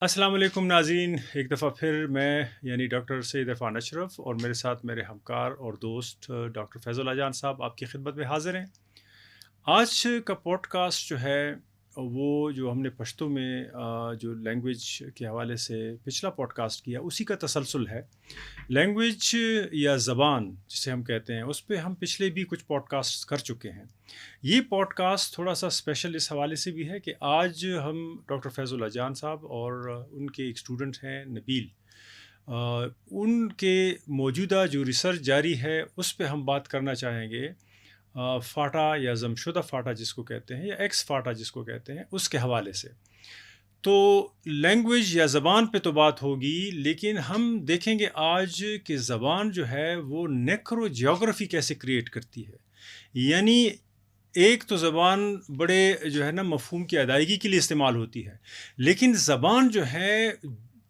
السلام علیکم ناظرین، ایک دفعہ پھر میں یعنی ڈاکٹر سید عرفان اشرف اور میرے ساتھ میرے ہمکار اور دوست ڈاکٹر فیض اللہ جان صاحب آپ کی خدمت میں حاضر ہیں۔ آج کا پوڈ کاسٹ جو ہے وہ جو ہم نے پشتو میں جو لینگویج کے حوالے سے پچھلا پوڈ کاسٹ کیا اسی کا تسلسل ہے۔ لینگویج یا زبان جسے ہم کہتے ہیں اس پہ ہم پچھلے بھی کچھ پوڈ کاسٹ کر چکے ہیں۔ یہ پوڈ کاسٹ تھوڑا سا اسپیشل اس حوالے سے بھی ہے کہ آج ہم ڈاکٹر فیض اللہ جان صاحب اور ان کے ایک اسٹوڈنٹ ہیں نبیل، ان کے موجودہ جو ریسرچ جاری ہے اس پہ ہم بات کرنا چاہیں گے، فاٹا یا ضم فاٹا جس کو کہتے ہیں یا ایکس فاٹا جس کو کہتے ہیں اس کے حوالے سے۔ تو لینگویج یا زبان پہ تو بات ہوگی، لیکن ہم دیکھیں گے آج کہ زبان جو ہے وہ نیکرو جیوگرافی کیسے کریٹ کرتی ہے۔ یعنی ایک تو زبان بڑے جو ہے نا مفہوم کی ادائیگی کے لیے استعمال ہوتی ہے، لیکن زبان جو ہے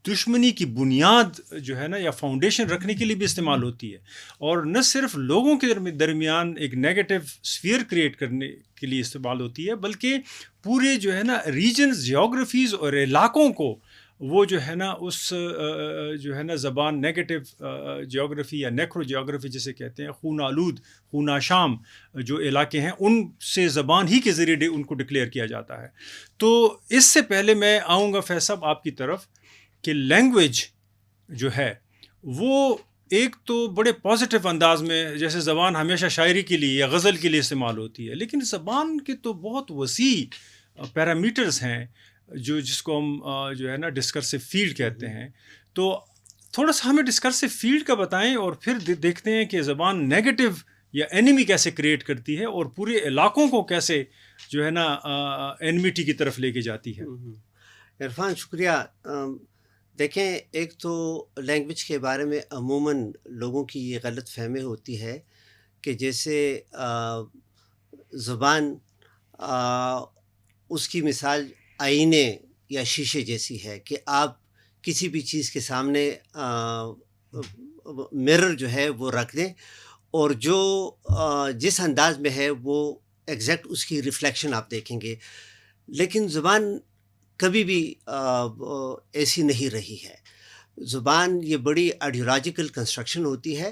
دشمنی کی بنیاد جو ہے نا یا فاؤنڈیشن رکھنے کے لیے بھی استعمال ہوتی ہے، اور نہ صرف لوگوں کے درمیان ایک نیگیٹو سفیر کریٹ کرنے کے لیے استعمال ہوتی ہے، بلکہ پورے جو ہے نا ریجنز، جیوگرافیز اور علاقوں کو وہ جو ہے نا اس جو ہے نا زبان نیگیٹو جیوگرافی یا نیکرو جیوگرافی جسے کہتے ہیں، خون آلود، خون آشام جو علاقے ہیں ان سے زبان ہی کے ذریعے ان کو ڈکلیئر کیا جاتا ہے۔ تو اس سے پہلے میں آؤں گا فیصل صاحب آپ کی طرف کہ لینگویج جو ہے وہ ایک تو بڑے پازیٹیو انداز میں، جیسے زبان ہمیشہ شاعری کے لیے یا غزل کے لیے استعمال ہوتی ہے، لیکن زبان کے تو بہت وسیع پیرامیٹرز ہیں جس کو ہم جو ہے نا ڈسکرسو فیلڈ کہتے ہیں۔ تو تھوڑا سا ہمیں ڈسکرسو فیلڈ کا بتائیں اور پھر دیکھتے ہیں کہ زبان نیگیٹو یا اینیمی کیسے کریٹ کرتی ہے اور پورے علاقوں کو کیسے جو ہے نا اینیمیٹی کی طرف لے کے جاتی ہے۔ عرفان شکریہ۔ دیکھیں، ایک تو لینگویج کے بارے میں عموماً لوگوں کی یہ غلط فہمی ہوتی ہے کہ جیسے زبان اس کی مثال آئینے یا شیشے جیسی ہے کہ آپ کسی بھی چیز کے سامنے مرر جو ہے وہ رکھ دیں اور جو جس انداز میں ہے وہ ایگزیکٹ اس کی ریفلیکشن آپ دیکھیں گے، لیکن زبان کبھی بھی ایسی نہیں رہی ہے۔ زبان یہ بڑی آئیڈیولوجیکل کنسٹرکشن ہوتی ہے،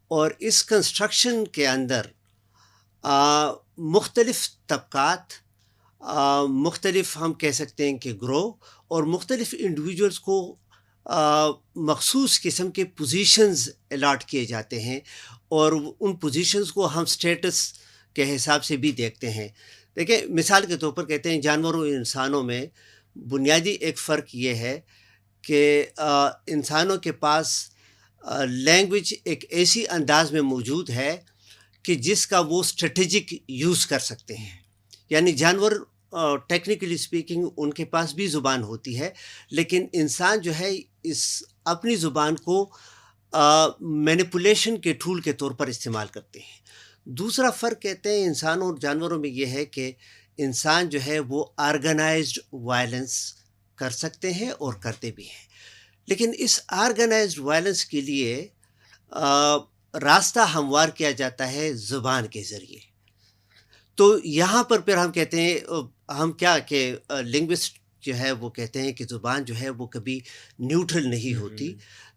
اور اس کنسٹرکشن کے اندر مختلف طبقات، مختلف ہم کہہ سکتے ہیں کہ گروہ، اور مختلف انڈیویجولز کو مخصوص قسم کے پوزیشنز الاٹ کیے جاتے ہیں، اور ان پوزیشنز کو ہم سٹیٹس کے حساب سے بھی دیکھتے ہیں۔ دیکھیں، مثال کے طور پر کہتے ہیں جانوروں اور انسانوں میں بنیادی ایک فرق یہ ہے کہ انسانوں کے پاس لینگویج ایک ایسی انداز میں موجود ہے کہ جس کا وہ اسٹریٹجک یوز کر سکتے ہیں۔ یعنی جانور ٹیکنیکلی اسپیکنگ ان کے پاس بھی زبان ہوتی ہے، لیکن انسان جو ہے اس اپنی زبان کو مینیپولیشن کے ٹول کے طور پر استعمال کرتے ہیں۔ دوسرا فرق کہتے ہیں انسانوں اور جانوروں میں یہ ہے کہ انسان جو ہے وہ آرگنائزڈ وائلنس کر سکتے ہیں اور کرتے بھی ہیں، لیکن اس آرگنائزڈ وائلنس کے لیے راستہ ہموار کیا جاتا ہے زبان کے ذریعے۔ تو یہاں پر پھر ہم کہتے ہیں ہم کیا کہ لنگوسٹ جو ہے وہ کہتے ہیں کہ زبان جو ہے وہ کبھی نیوٹرل نہیں ہوتی،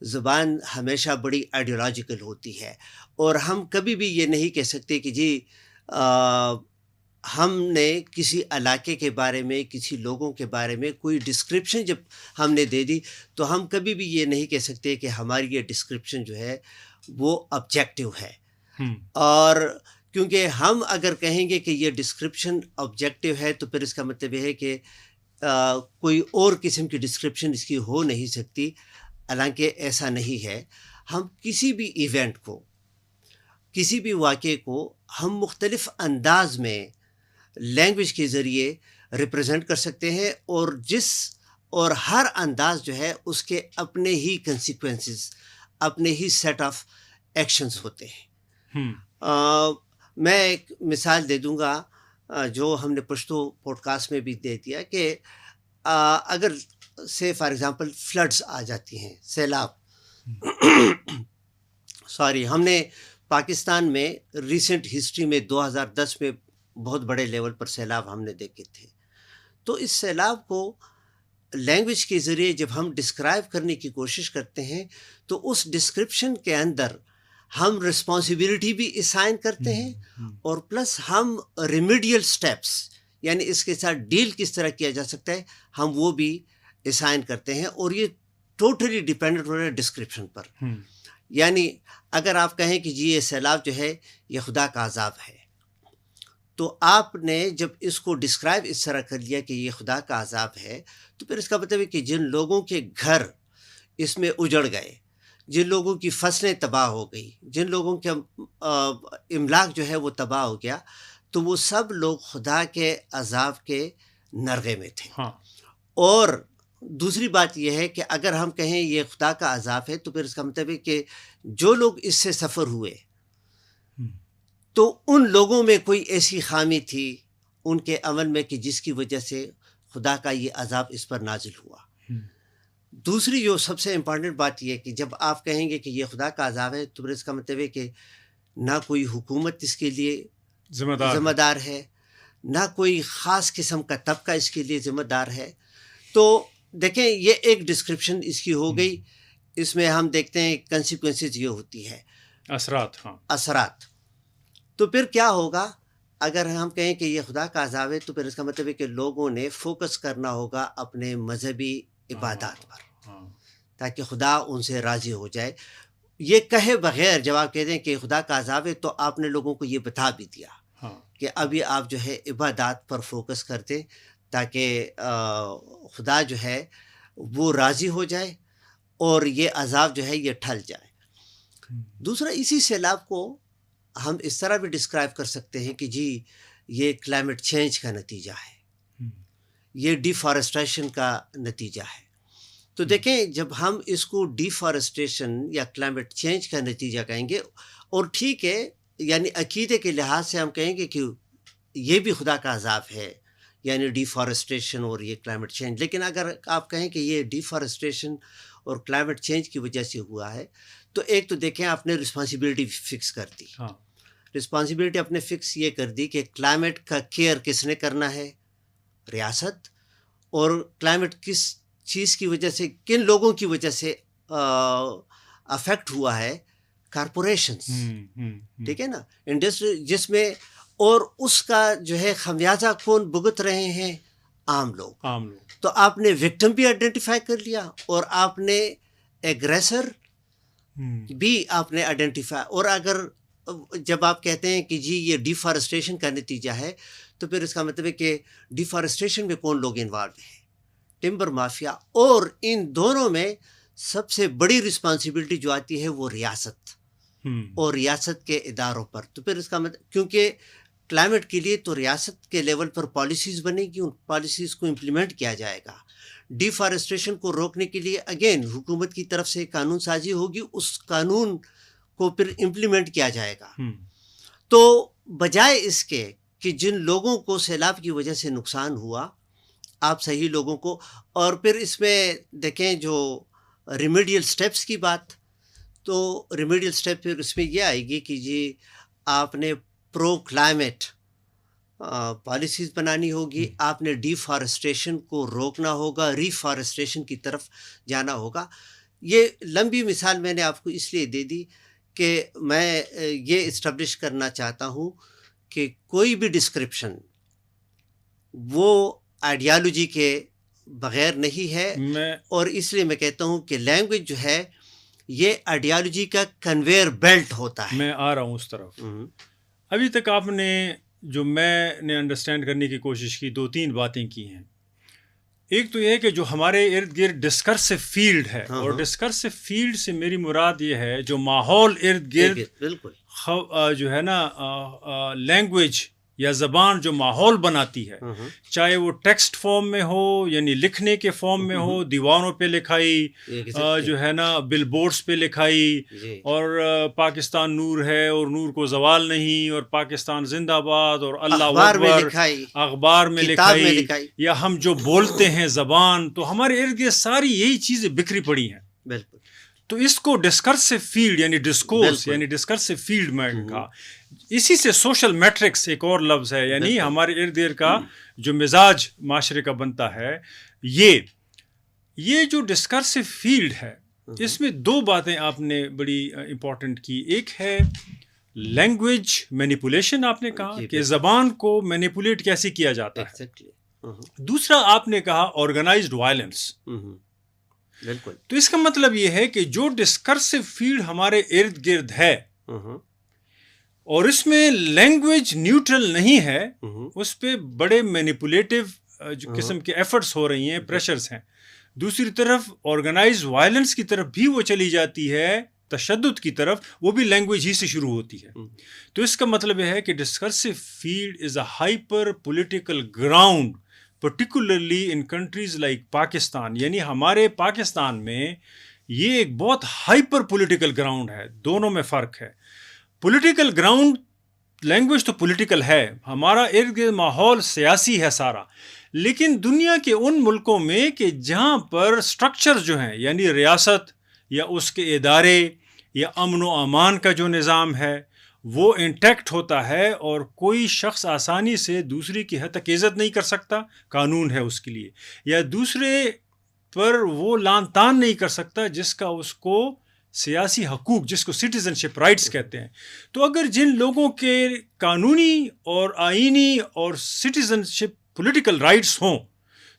زبان ہمیشہ بڑی آئیڈیولوجیکل ہوتی ہے، اور ہم کبھی بھی یہ نہیں کہہ سکتے کہ جی ہم نے کسی علاقے کے بارے میں، کسی لوگوں کے بارے میں کوئی ڈسکرپشن جب ہم نے دے دی تو ہم کبھی بھی یہ نہیں کہہ سکتے کہ ہماری یہ ڈسکرپشن جو ہے وہ آبجیکٹیو ہے۔ اور کیونکہ ہم اگر کہیں گے کہ یہ ڈسکرپشن آبجیکٹیو ہے تو پھر اس کا مطلب یہ ہے کہ کوئی اور قسم کی ڈسکرپشن اس کی ہو نہیں سکتی، حالانکہ ایسا نہیں ہے۔ ہم کسی بھی ایونٹ کو، کسی بھی واقعے کو ہم مختلف انداز میں لینگویج کے ذریعے ریپرزینٹ کر سکتے ہیں، اور ہر انداز جو ہے اس کے اپنے ہی کنسیکوینسز، اپنے ہی سیٹ آف ایکشنز ہوتے ہیں۔ میں ایک مثال دے دوں گا جو ہم نے پشتو پوڈ کاسٹ میں بھی دے دیا کہ اگر سے فار ایگزامپل فلڈز آ جاتی ہیں، سیلاب، ہم نے پاکستان میں ریسنٹ ہسٹری میں 2010 میں بہت بڑے لیول پر سیلاب ہم نے دیکھے تھے۔ تو اس سیلاب کو لینگویج کے ذریعے جب ہم ڈسکرائب کرنے کی کوشش کرتے ہیں تو اس ڈسکرپشن کے اندر ہم رسپانسبلٹی بھی اسائن کرتے ہیں اور پلس ہم ریمیڈیل سٹیپس یعنی اس کے ساتھ ڈیل کس طرح کیا جا سکتا ہے ہم وہ بھی اسائن کرتے ہیں. اور یہ ٹوٹلی ڈیپینڈنٹ ہو رہا ہے ڈسکرپشن پر. یعنی اگر آپ کہیں کہ جی یہ سیلاب جو ہے یہ خدا کا عذاب ہے تو آپ نے جب اس کو ڈسکرائب اس طرح کر لیا کہ یہ خدا کا عذاب ہے تو پھر اس کا مطلب ہے کہ جن لوگوں کے گھر اس میں اجڑ گئے, جن لوگوں کی فصلیں تباہ ہو گئی, جن لوگوں کے املاک جو ہے وہ تباہ ہو گیا, تو وہ سب لوگ خدا کے عذاب کے نرغے میں تھے. اور دوسری بات یہ ہے کہ اگر ہم کہیں یہ خدا کا عذاب ہے تو پھر اس کا مطلب ہے کہ جو لوگ اس سے سفر ہوئے تو ان لوگوں میں کوئی ایسی خامی تھی ان کے عمل میں کہ جس کی وجہ سے خدا کا یہ عذاب اس پر نازل ہوا. دوسری جو سب سے امپورٹنٹ بات یہ ہے کہ جب آپ کہیں گے کہ یہ خدا کا عذاب ہے تو پھر اس کا مطلب ہے کہ نہ کوئی حکومت اس کے لیے ذمہ دار ہے, نہ کوئی خاص قسم کا طبقہ اس کے لیے ذمہ دار ہے. تو دیکھیں یہ ایک ڈسکرپشن اس کی ہو گئی. اس میں ہم دیکھتے ہیں کنسیکوینسز یہ ہوتی ہے اثرات. تو پھر کیا ہوگا اگر ہم کہیں کہ یہ خدا کا عذاب ہے تو پھر اس کا مطلب ہے کہ لوگوں نے فوکس کرنا ہوگا اپنے مذہبی عبادات پر تاکہ خدا ان سے راضی ہو جائے. یہ کہے بغیر جب آپ کہتے ہیں کہ خدا کا عذاب ہے تو آپ نے لوگوں کو یہ بتا بھی دیا کہ ابھی آپ جو ہے عبادات پر فوکس کرتے تاکہ خدا جو ہے وہ راضی ہو جائے اور یہ عذاب جو ہے یہ ٹھل جائے. دوسرا اسی سیلاب کو ہم اس طرح بھی ڈسکرائب کر سکتے ہیں کہ جی یہ کلائمیٹ چینج کا نتیجہ ہے, یہ ڈیفارسٹریشن کا نتیجہ ہے. تو دیکھیں جب ہم اس کو ڈیفارسٹریشن یا کلائمیٹ چینج کا نتیجہ کہیں گے اور ٹھیک ہے یعنی عقیدے کے لحاظ سے ہم کہیں گے کہ یہ بھی خدا کا عذاب ہے یعنی ڈیفارسٹریشن اور یہ کلائمیٹ چینج. لیکن اگر آپ کہیں کہ یہ ڈیفارسٹریشن اور کلائمیٹ چینج کی وجہ سے ہوا ہے تو ایک تو دیکھیں آپ نے رسپانسبلٹی فکس کر دی. رسپانسبلٹی اپنے فکس یہ کر دی کہ کلائمیٹ کا کیئر کس نے کرنا ہے, ریاست. اور کلائمیٹ کس چیز کی وجہ سے کن لوگوں کی وجہ سے افیکٹ ہوا ہے, کارپوریشنز, ٹھیک ہے نا, انڈسٹری, جس میں اور اس کا جو ہے خمیازہ کون بھگت رہے ہیں, عام لوگ. تو آپ نے وکٹم بھی آئیڈینٹیفائی کر لیا اور آپ نے ایگریسر بھی آپ نے آئیڈینٹیفائی. اور اگر جب آپ کہتے ہیں کہ جی یہ ڈیفارسٹریشن کا نتیجہ ہے تو پھر اس کا مطلب ہے کہ ڈیفارسٹریشن میں کون لوگ انوالو ہیں, ٹمبر مافیا. اور ان دونوں میں سب سے بڑی رسپانسبلٹی جو آتی ہے وہ ریاست اور ریاست کے اداروں پر. تو پھر اس کا مطلب کیونکہ کلائمیٹ کے لیے تو ریاست کے لیول پر پالیسیز بنے گی, ان پالیسیز کو امپلیمنٹ کیا جائے گا. ڈیفارسٹریشن کو روکنے کے لیے اگین حکومت کی طرف سے قانون سازی ہوگی, اس قانون کو پھر امپلیمنٹ کیا جائے گا. تو بجائے اس کے کہ جن لوگوں کو سیلاب کی وجہ سے نقصان ہوا آپ صحیح لوگوں کو, اور پھر اس میں دیکھیں جو ریمیڈیل سٹیپس کی بات, تو ریمیڈیل سٹیپ پھر اس میں یہ آئے گی کہ جی آپ نے پرو کلائمیٹ پالیسیز بنانی ہوگی, آپ نے ڈیفارسٹریشن کو روکنا ہوگا, ریفارسٹریشن کی طرف جانا ہوگا. یہ لمبی مثال میں نے آپ کو اس لیے دے دی کہ میں یہ اسٹیبلش کرنا چاہتا ہوں کہ کوئی بھی ڈسکرپشن وہ آئیڈیالوجی کے بغیر نہیں ہے. اور اس لیے میں کہتا ہوں کہ لینگویج جو ہے یہ آئیڈیالوجی کا کنویئر بیلٹ ہوتا ہے. میں آ رہا ہوں اس طرف. ابھی تک آپ نے جو میں نے انڈرسٹینڈ کرنے کی کوشش کی 2-3 باتیں کی ہیں. ایک تو یہ ہے کہ جو ہمارے ارد گرد ڈسکرسو فیلڈ ہے, اور ڈسکرسو فیلڈ سے میری مراد یہ ہے جو ماحول ارد گرد بالکل جو ہے نا لینگویج یا زبان جو ماحول بناتی ہے, چاہے وہ ٹیکسٹ فارم میں ہو یعنی لکھنے کے فارم میں ہو, دیواروں پہ لکھائی جو ہے نا بل بورڈز پہ لکھائی, اور پاکستان نور ہے اور نور کو زوال نہیں, اور پاکستان زندہ باد اور اللہ اکبر, اخبار میں لکھائی, یا ہم جو بولتے ہیں زبان, تو ہمارے ارد گرد ساری یہی چیزیں بکھری پڑی ہیں. بالکل. تو اس کو ڈسکرسو فیلڈ یعنی ڈسکورس یعنی ڈسکرسو فیلڈ میں کہا. اسی سے سوشل میٹرکس ایک اور لفظ ہے, یعنی ہمارے ارد گرد کا جو مزاج معاشرے کا بنتا ہے, یہ یہ جو ڈسکرسو فیلڈ ہے اس میں دو باتیں آپ نے بڑی امپورٹنٹ کی. ایک ہے لینگویج مینیپولیشن، آپ نے کہا کہ زبان کو مینیپولیٹ کیسے کیا جاتا ہے. دوسرا آپ نے کہا آرگنائزڈ وائلنس. بالکل. تو اس کا مطلب یہ ہے کہ جو ڈسکرسو فیلڈ ہمارے ارد گرد ہے اور اس میں لینگویج نیوٹرل نہیں ہے، اس پہ بڑے مینیپولیٹو قسم کے ایفرٹس ہو رہی ہیں، پریشرز ہیں. دوسری طرف آرگنائز وائلنس کی طرف بھی وہ چلی جاتی ہے، تشدد کی طرف، وہ بھی لینگویج ہی سے شروع ہوتی ہے. تو اس کا مطلب یہ ہے کہ discursive field is a hyper political ground, particularly in countries like Pakistan. یعنی ہمارے پاکستان میں یہ ایک بہت ہائپر پولیٹیکل گراؤنڈ ہے. دونوں میں فرق ہے. پولیٹیکل گراؤنڈ، لینگویج تو پولیٹیکل ہے، ہمارا ارد گرد ماحول سیاسی ہے سارا. لیکن دنیا کے ان ملکوں میں کہ جہاں پر سٹرکچر جو ہیں، یعنی ریاست یا اس کے ادارے یا امن و امان کا جو نظام ہے وہ انٹیکٹ ہوتا ہے اور کوئی شخص آسانی سے دوسری کی حد تک عزت نہیں کر سکتا، قانون ہے اس کے لیے، یا دوسرے پر وہ لان تان نہیں کر سکتا جس کا اس کو سیاسی حقوق، جس کو سٹیزن شپ رائٹس کہتے ہیں. تو اگر جن لوگوں کے قانونی اور آئینی اور سٹیزن شپ پولیٹیکل رائٹس ہوں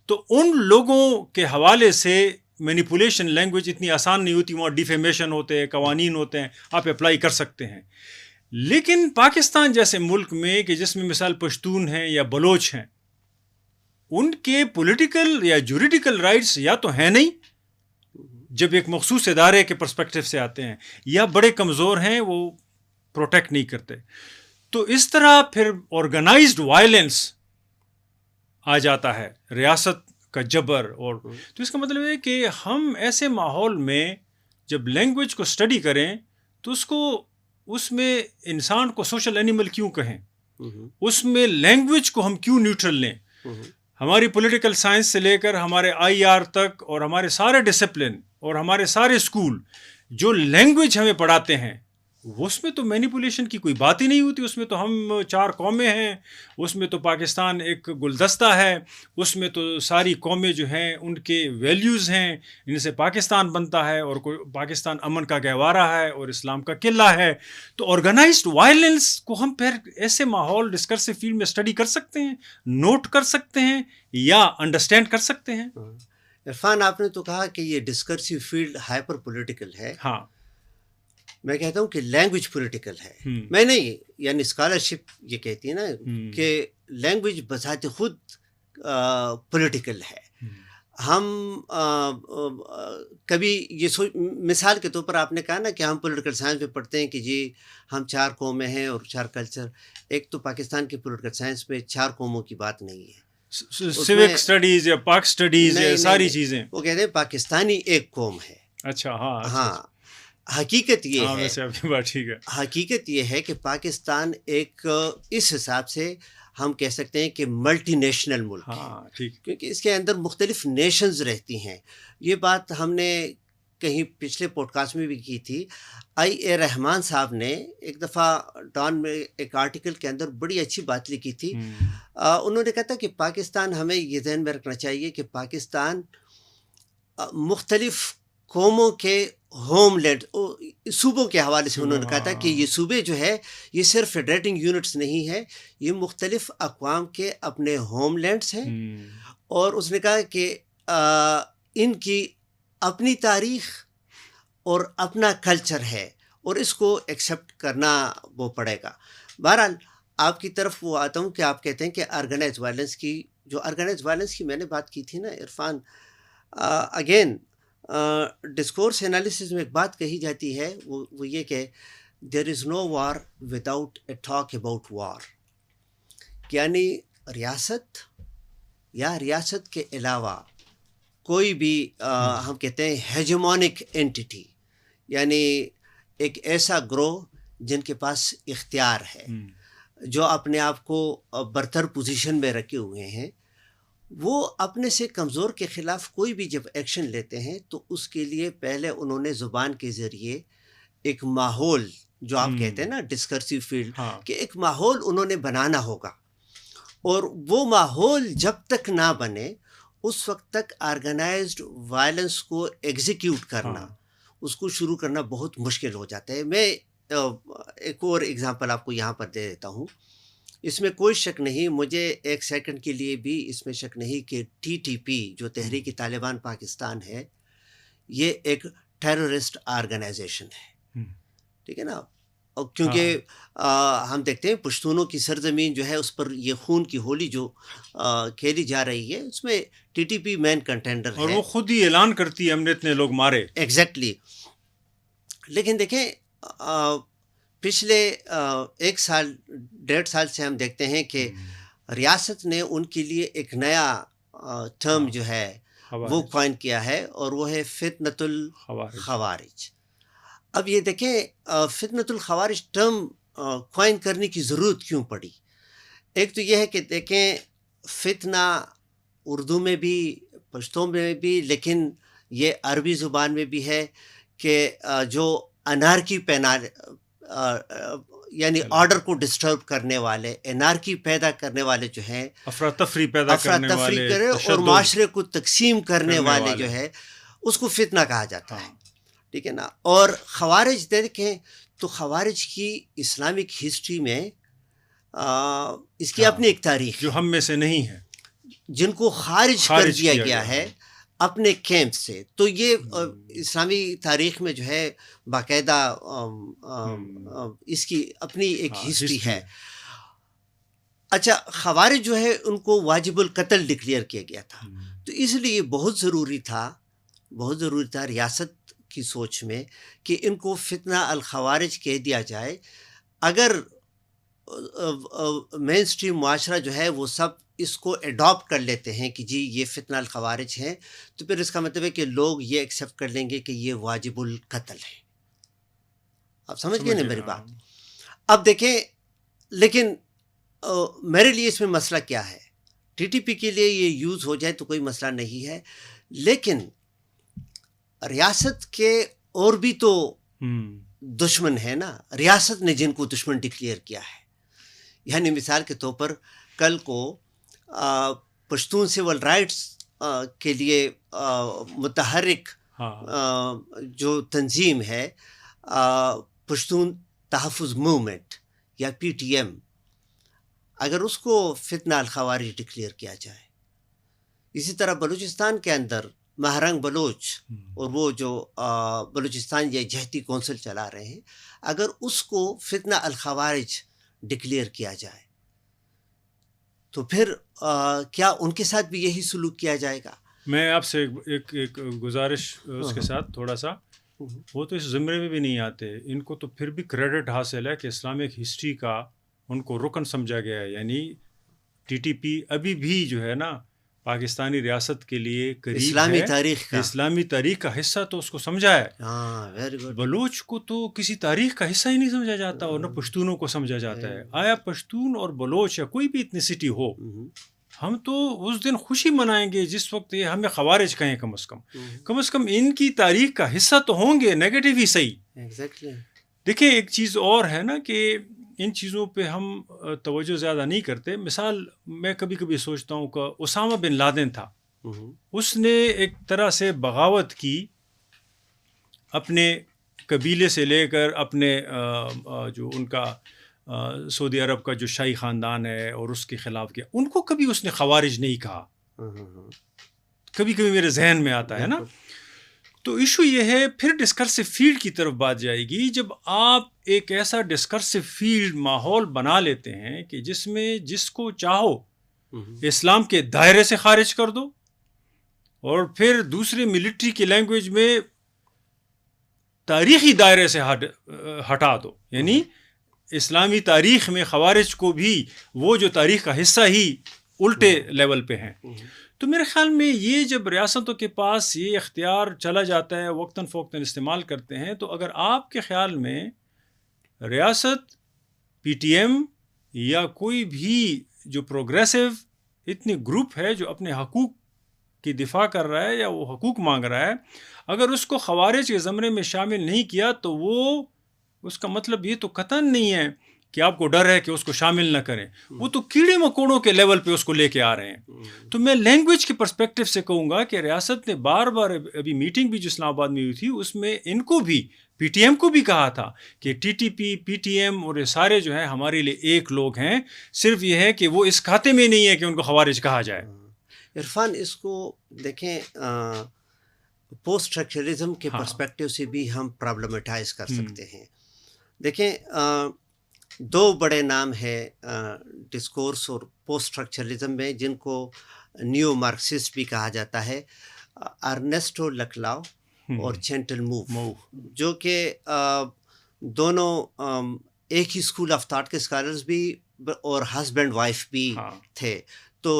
تو ان لوگوں کے حوالے سے مینیپولیشن لینگویج اتنی آسان نہیں ہوتی. وہاں ڈیفیمیشن ہوتے ہیں، قوانین ہوتے ہیں، آپ اپلائی کر سکتے ہیں. لیکن پاکستان جیسے ملک میں کہ جس میں مثال پشتون ہیں یا بلوچ ہیں، ان کے پولیٹیکل یا جوریڈیکل رائٹس یا تو ہیں نہیں جب ایک مخصوص ادارے کے پرسپیکٹو سے آتے ہیں، یا بڑے کمزور ہیں، وہ پروٹیکٹ نہیں کرتے. تو اس طرح پھر آرگنائزڈ وائلنس آ جاتا ہے، ریاست کا جبر. اور تو اس کا مطلب ہے کہ ہم ایسے ماحول میں جب لینگویج کو اسٹڈی کریں تو اس میں انسان کو سوشل اینیمل کیوں کہیں، اس میں لینگویج کو ہم کیوں نیوٹرل لیں. ہماری پولیٹیکل سائنس سے لے کر ہمارے آئی آر تک اور ہمارے سارے ڈسپلن اور ہمارے سارے اسکول جو لینگویج ہمیں پڑھاتے ہیں اس میں تو مینیپولیشن کی کوئی بات ہی نہیں ہوتی. اس میں تو ہم 4 قومیں ہیں، اس میں تو پاکستان ایک گلدستہ ہے، اس میں تو ساری قومیں جو ہیں ان کے ویلیوز ہیں، ان سے پاکستان بنتا ہے، اور پاکستان امن کا گہوارہ ہے اور اسلام کا قلعہ ہے. تو آرگنائزڈ وائلنس کو ہم پھر ایسے ماحول ڈسکرسو فیلڈ میں اسٹڈی کر سکتے ہیں، نوٹ کر سکتے ہیں یا انڈرسٹینڈ کر سکتے ہیں. عرفان، آپ نے تو کہا کہ یہ ڈسکرسو فیلڈ ہائپر پولیٹیکل ہے. ہاں، میں کہتا ہوں کہ لینگویج پولیٹیکل ہے. میں نہیں، یعنی اسکالرشپ یہ کہتی ہے نا کہ لینگویج بذات خود پولیٹیکل ہے. ہم کبھی یہ مثال کے طور پر آپ نے کہا نا کہ ہم پولیٹیکل سائنس میں پڑھتے ہیں کہ جی ہم 4 قومیں ہیں اور 4 کلچر. ایک تو پاکستان کی پولیٹیکل سائنس میں 4 قوموں کی بات نہیں ہے، سیوک سٹڈیز یا پاک سٹڈیز یا ساری چیزیں. وہ کہتے ہیں پاکستانی ایک قوم ہے. اچھا، ہاں ہاں. حقیقت یہ ہے، ٹھیک ہے، حقیقت یہ ہے کہ پاکستان ایک اس حساب سے ہم کہہ سکتے ہیں کہ ملٹی نیشنل ملک ہے، کیونکہ اس کے اندر مختلف نیشنز رہتی ہیں. یہ بات ہم نے کہیں پچھلے پوڈ کاسٹ میں بھی کی تھی. آئی اے رحمان صاحب نے ایک دفعہ ڈان میں ایک آرٹیکل کے اندر بڑی اچھی بات لکھی تھی. انہوں نے کہا تھا کہ پاکستان، ہمیں یہ ذہن میں رکھنا چاہیے کہ پاکستان مختلف قوموں کے ہوم لینڈ، صوبوں کے حوالے سے انہوں نے کہا تھا کہ یہ صوبے جو ہے یہ صرف فیڈریٹنگ یونٹس نہیں ہے، یہ مختلف اقوام کے اپنے ہوم لینڈس ہیں. اور اس نے کہا کہ ان کی اپنی تاریخ اور اپنا کلچر ہے اور اس کو ایکسیپٹ کرنا وہ پڑے گا. بہرحال آپ کی طرف وہ آتا ہوں کہ آپ کہتے ہیں کہ آرگنائز وائلنس کی، جو آرگنائز وائلنس کی میں نے بات کی تھی نا عرفان، اگین ڈسکورس انالیسس میں ایک بات کہی جاتی ہے، وہ یہ کہ there is no war without a talk about war. یعنی ریاست یا ریاست کے علاوہ کوئی بھی ہم کہتے ہیں ہیجمونک اینٹیٹی، یعنی ایک ایسا گروہ جن کے پاس اختیار ہے، جو اپنے آپ کو برتر پوزیشن میں رکھے ہوئے ہیں، وہ اپنے سے کمزور کے خلاف کوئی بھی جب ایکشن لیتے ہیں تو اس کے لیے پہلے انہوں نے زبان کے ذریعے ایک ماحول، جو آپ کہتے ہیں نا ڈسکرسو فیلڈ، کہ ایک ماحول انہوں نے بنانا ہوگا. اور وہ ماحول جب تک نہ بنے اس وقت تک آرگنائزڈ وائلنس کو ایگزیکیوٹ کرنا، اس کو شروع کرنا بہت مشکل ہو جاتا ہے. میں ایک اور اگزامپل آپ کو یہاں پر دے دیتا ہوں. اس میں کوئی شک نہیں، مجھے ایک سیکنڈ کے لیے بھی اس میں شک نہیں کہ TTP جو تحریک طالبان پاکستان ہے، یہ ایک ٹیررسٹ آرگنائزیشن ہے. ٹھیک ہے نا؟ کیونکہ ہم دیکھتے ہیں پشتونوں کی سرزمین جو ہے اس پر یہ خون کی ہولی جو کھیلی جا رہی ہے، اس میں TTP مین کنٹینڈر ہے، اور وہ خود ہی اعلان کرتی ہے ہم نے اتنے لوگ مارے. ایگزیکٹلی. لیکن دیکھیں پچھلے 1 سال 1.5 سال سے ہم دیکھتے ہیں کہ ریاست نے ان کے لیے ایک نیا ٹرم جو ہے وہ کوائن کیا ہے، اور وہ ہے فتنۃ الخوارج. اب یہ دیکھیں فتنۃ الخوارج ٹرم کوائن کرنے کی ضرورت کیوں پڑی؟ ایک تو یہ ہے کہ دیکھیں فتنہ اردو میں بھی، پشتو میں بھی، لیکن یہ عربی زبان میں بھی ہے کہ جو انارکی یعنی آرڈر کو ڈسٹرب کرنے والے، انارکی پیدا کرنے والے جو ہیں، افراتفری پیدا کرنے والے، اور معاشرے کو تقسیم کرنے والے جو ہے، اس کو فتنہ کہا جاتا ہے. ٹھیک ہے نا؟ اور خوارج دیکھیں تو خوارج کی اسلامک ہسٹری میں اس کی اپنی ایک تاریخ جو ہم میں سے نہیں ہے، جن کو خارج کر دیا گیا ہے اپنے کیمپ سے. تو یہ اسلامی تاریخ میں جو ہے باقاعدہ اس کی اپنی ایک ہسٹری ہے. اچھا، خوارج جو ہے ان کو واجب القتل ڈکلیئر کیا گیا تھا، تو اس لیے بہت ضروری تھا ریاست کی سوچ میں کہ ان کو فتنہ الخوارج کہہ دیا جائے. اگر مین سٹریم معاشرہ جو ہے وہ سب اس کو ایڈاپٹ کر لیتے ہیں کہ جی یہ فتنہ الخوارج ہیں، تو پھر اس کا مطلب ہے کہ لوگ یہ ایکسیپٹ کر لیں گے کہ یہ واجب القتل ہے. آپ سمجھ گئے نا میری بات؟ اب دیکھیں، لیکن میرے لیے اس میں مسئلہ کیا ہے؟ TTP کے لیے یہ یوز ہو جائے تو کوئی مسئلہ نہیں ہے، لیکن ریاست کے اور بھی تو دشمن ہیں نا، ریاست نے جن کو دشمن ڈکلیئر کیا ہے. یعنی مثال کے طور پر کل کو پشتون سول رائٹس کے لیے متحرک جو تنظیم ہے پشتون تحفظ موومنٹ یا PTM، اگر اس کو فتنہ الخوارج ڈکلیئر کیا جائے. اسی طرح بلوچستان کے اندر مہرنگ بلوچ اور وہ جو بلوچستان یہ جہتی کونسل چلا رہے ہیں، اگر اس کو فتنہ الخوارج ڈکلیئر کیا جائے تو پھر کیا ان کے ساتھ بھی یہی سلوک کیا جائے گا؟ میں آپ سے ایک گزارش اس کے ساتھ تھوڑا سا، وہ تو اس زمرے میں بھی نہیں آتے، ان کو تو پھر بھی کریڈٹ حاصل ہے کہ اسلامک ہسٹری کا ان کو رکن سمجھا گیا ہے. یعنی TTP ابھی بھی جو ہے نا پاکستانی ریاست کے لیے قریب اسلامی ہے، تاریخ کا، اسلامی تاریخ کا حصہ تو اس کو سمجھا ہے. Very good. بلوچ کو تو کسی تاریخ کا حصہ ہی نہیں سمجھا جاتا، اور نہ پشتونوں کو سمجھا جاتا ہے. آیا پشتون اور بلوچ یا کوئی بھی ایتھنیسٹی ہو، ہم تو اس دن خوشی منائیں گے جس وقت یہ ہمیں خوارج کہیں. کم از کم ان کی تاریخ کا حصہ تو ہوں گے، نیگیٹو ہی صحیح. ایگزیکٹلی. دیکھیں ایک چیز اور ہے نا کہ ان چیزوں پہ ہم توجہ زیادہ نہیں کرتے. مثال میں کبھی کبھی سوچتا ہوں کہ اسامہ بن لادن تھا، اس نے ایک طرح سے بغاوت کی، اپنے قبیلے سے لے کر اپنے جو ان کا سعودی عرب کا جو شاہی خاندان ہے اور اس کے خلاف کیا. ان کو کبھی اس نے خوارج نہیں کہا. کبھی کبھی میرے ذہن میں آتا ہے نا. تو ایشو یہ ہے پھر ڈسکرسو فیلڈ کی طرف بات جائے گی. جب آپ ایک ایسا ڈسکرسو فیلڈ ماحول بنا لیتے ہیں کہ جس میں جس کو چاہو اسلام کے دائرے سے خارج کر دو، اور پھر دوسرے ملٹری کی لینگویج میں تاریخی دائرے سے ہٹا دو، یعنی اسلامی تاریخ میں خوارج کو بھی وہ جو تاریخ کا حصہ ہی الٹے لیول پہ ہیں. تو میرے خیال میں یہ جب ریاستوں کے پاس یہ اختیار چلا جاتا ہے، وقتاً فوقتاً استعمال کرتے ہیں، تو اگر آپ کے خیال میں ریاست PTM یا کوئی بھی جو پروگریسو اتنی گروپ ہے جو اپنے حقوق کی دفاع کر رہا ہے یا وہ حقوق مانگ رہا ہے، اگر اس کو خوارج کے زمرے میں شامل نہیں کیا تو وہ اس کا مطلب یہ تو قطعاً نہیں ہے کہ آپ کو ڈر ہے کہ اس کو شامل نہ کریں, وہ تو کیڑے مکوڑوں کے لیول پہ اس کو لے کے آ رہے ہیں. تو میں لینگویج کے پرسپیکٹو سے کہوں گا کہ ریاست نے بار بار, ابھی میٹنگ بھی جو اسلام آباد میں ہوئی تھی اس میں ان کو بھی, پی ٹی ایم کو بھی کہا تھا کہ T T P, P T M اور یہ سارے جو ہیں ہمارے لیے ایک لوگ ہیں, صرف یہ ہے کہ وہ اس کھاتے میں نہیں ہے کہ ان کو خوارج کہا جائے. عرفان, اس کو دیکھیں پوسٹ اسٹرکچرزم کے پرسپیکٹو سے بھی ہم پرابلمٹائز کر سکتے ہیں. دیکھیں دو بڑے نام ہیں ڈسکورس اور پوسٹ اسٹرکچرزم میں جن کو نیو مارکسسٹ بھی کہا جاتا ہے, ارنیسٹو لکلاؤ اور چینٹل موو, جو کہ دونوں ایک ہی اسکول آف تھاٹ کے اسکالرز بھی اور ہسبینڈ وائف بھی تھے. تو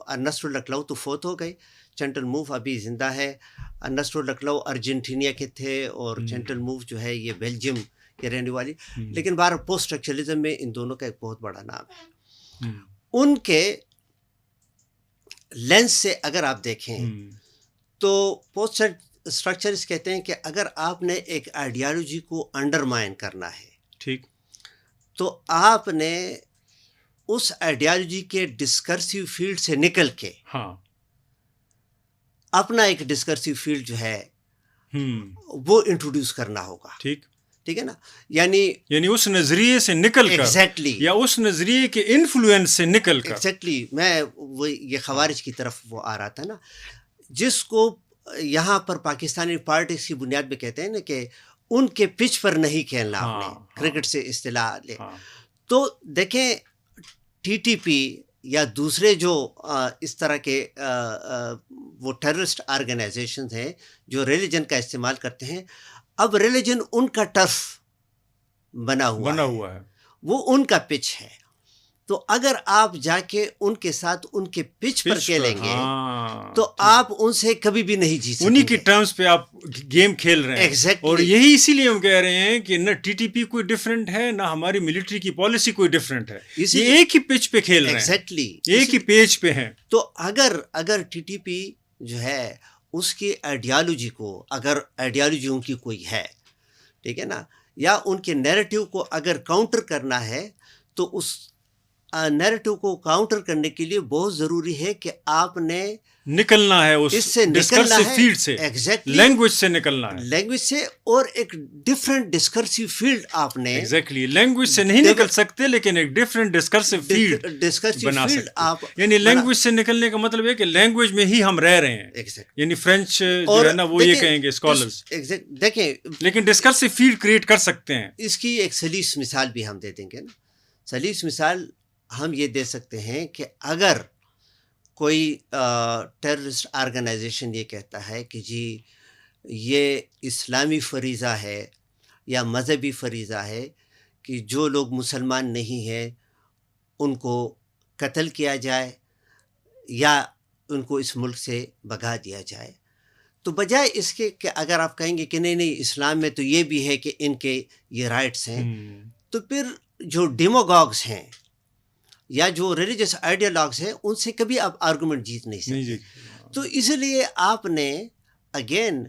ارنیسٹو لکلاؤ تو فوت ہو گئے, چینٹل موو ابھی زندہ ہے. ارنیسٹو لکلاؤ ارجنٹینیا کے تھے اور چینٹل موو جو ہے یہ بیلجیم کے رہنے والی. لیکن بہر پوسٹ اسٹرکچرزم میں ان دونوں کا ایک بہت بڑا نام ہے. ان کے لینس سے اگر آپ دیکھیں تو پوسٹ اسٹرکچرز کہتے ہیں کہ اگر آپ نے ایک آئیڈیالوجی کو انڈرمائن کرنا ہے, ٹھیک, تو آپ نے اس آئیڈیالوجی کے ڈسکرسیو فیلڈ سے نکل کے اپنا ایک ڈسکرسیو فیلڈ جو ہے وہ انٹروڈیوس کرنا ہوگا. ٹھیک ہے نا, یعنی اس نظریے سے نکل کر, ایگزیکٹلی, یا اس نظریے کے انفلوئنس سے نکل کر, ایگزیکٹلی میں وہ یہ خوارج کی طرف وہ آ رہا تھا نا, جس کو یہاں پر پاکستانی پالیٹکس کی بنیاد پہ کہتے ہیں نا کہ ان کے پچ پر نہیں کھیلنا آپ نے, کرکٹ سے اصطلاح لے. تو دیکھیں ٹی ٹی پی یا دوسرے جو اس طرح کے وہ ٹیررسٹ آرگنائزیشنز ہیں جو ریلیجن کا استعمال کرتے ہیں, اب ریلیجن ان کا ٹرف بنا ہوا ہے, وہ ان کا پچ ہے. تو اگر آپ جا کے ان کے ساتھ ان کے پچ پر کھیلیں گے تو آپ ان سے کبھی بھی نہیں جیت سکیں گے, انہی کی ٹرمز پہ آپ گیم کھیل رہے ہیں. Exactly. اور یہی اسی لیے ہم کہہ رہے ہیں کہ نہ ٹی ٹی پی کوئی ڈفرینٹ ہے, نہ ہماری ملٹری کی پالیسی کوئی ڈفرینٹ ہے, یہ ایک ہی پچ پہ کھیل رہے ہیں, ایگزیکٹلی ایک ہی پیج پہ ہیں. تو اگر ٹی ٹی پی جو ہے اس کی آئیڈیالوجی کو, اگر آئیڈیالوجی ان کی کوئی ہے, ٹھیک ہے نا, یا ان کے نیریٹو کو اگر کاؤنٹر کرنا ہے, تو اس نیریٹو کو کاؤنٹر کرنے کے لیے بہت ضروری ہے کہ آپ نے نکلنا ہے اس سے ڈسکرسیو فیلڈ سے, ایگزیکٹلی لینگویج سے نکلنا ہے, لینگویج سے, اور ایک ڈفرینٹ ڈسکرسیو فیلڈ آپ نے, ایگزیکٹلی, لینگویج سے نہیں نکل سکتے لیکن ایک ڈفرینٹ ڈسکرسیو فیلڈ بنا سکتے. آپ یعنی لینگویج سے نکلنے کا مطلب ہے کہ لینگویج میں ہی ہم رہ رہے ہیں, یعنی فرینچ جو ہے نا وہ یہ کہیں گے اسکالرز, دیکھیں, لیکن ڈسکرسیو فیلڈ کریٹ کر سکتے ہیں. اس کی ایک سلیس مثال بھی ہم دے دیں گے نا. سلیس مثال ہم یہ دے سکتے ہیں کہ اگر کوئی ٹیررسٹ آرگنائزیشن یہ کہتا ہے کہ جی یہ اسلامی فریضہ ہے یا مذہبی فریضہ ہے کہ جو لوگ مسلمان نہیں ہیں ان کو قتل کیا جائے یا ان کو اس ملک سے بھگا دیا جائے, تو بجائے اس کے کہ اگر آپ کہیں گے کہ نہیں اسلام میں تو یہ بھی ہے کہ ان کے یہ رائٹس ہیں, تو پھر جو ڈیموگاگز ہیں یا جو ریلیجس آئیڈیالوگز ہیں ان سے کبھی آپ آرگومنٹ جیت نہیں سکتے. تو اس لیے آپ نے اگین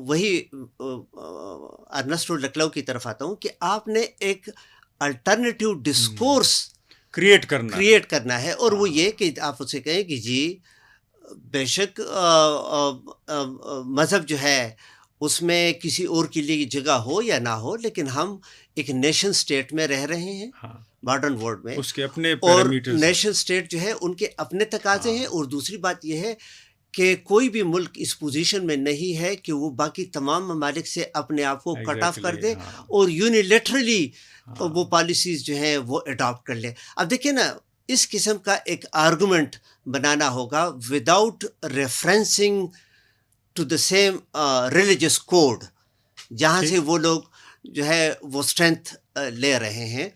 وہی ارنیسٹو لکلاؤ کی طرف آتا ہوں کہ آپ نے ایک الٹرنیٹیو ڈسکورس کریٹ کرنا ہے, اور وہ یہ کہ آپ اسے کہیں کہ جی بے شک مذہب جو ہے اس میں کسی اور کے لیے جگہ ہو یا نہ ہو, لیکن ہم ایک نیشن سٹیٹ میں رہ رہے ہیں, ماڈرن ورلڈ میں, اس کے اپنے اور نیشن سٹیٹ جو ہے ان کے اپنے تقاضے ہیں. اور دوسری بات یہ ہے کہ کوئی بھی ملک اس پوزیشن میں نہیں ہے کہ وہ باقی تمام ممالک سے اپنے آپ کو کٹ آف کر دے اور یونیلیٹرلی وہ پالیسیز جو ہیں وہ اڈاپٹ کر لے. اب دیکھیں نا, اس قسم کا ایک آرگومنٹ بنانا ہوگا without referencing to the same religious code جہاں سے وہ لوگ جو ہے وہ اسٹرینتھ لے رہے ہیں.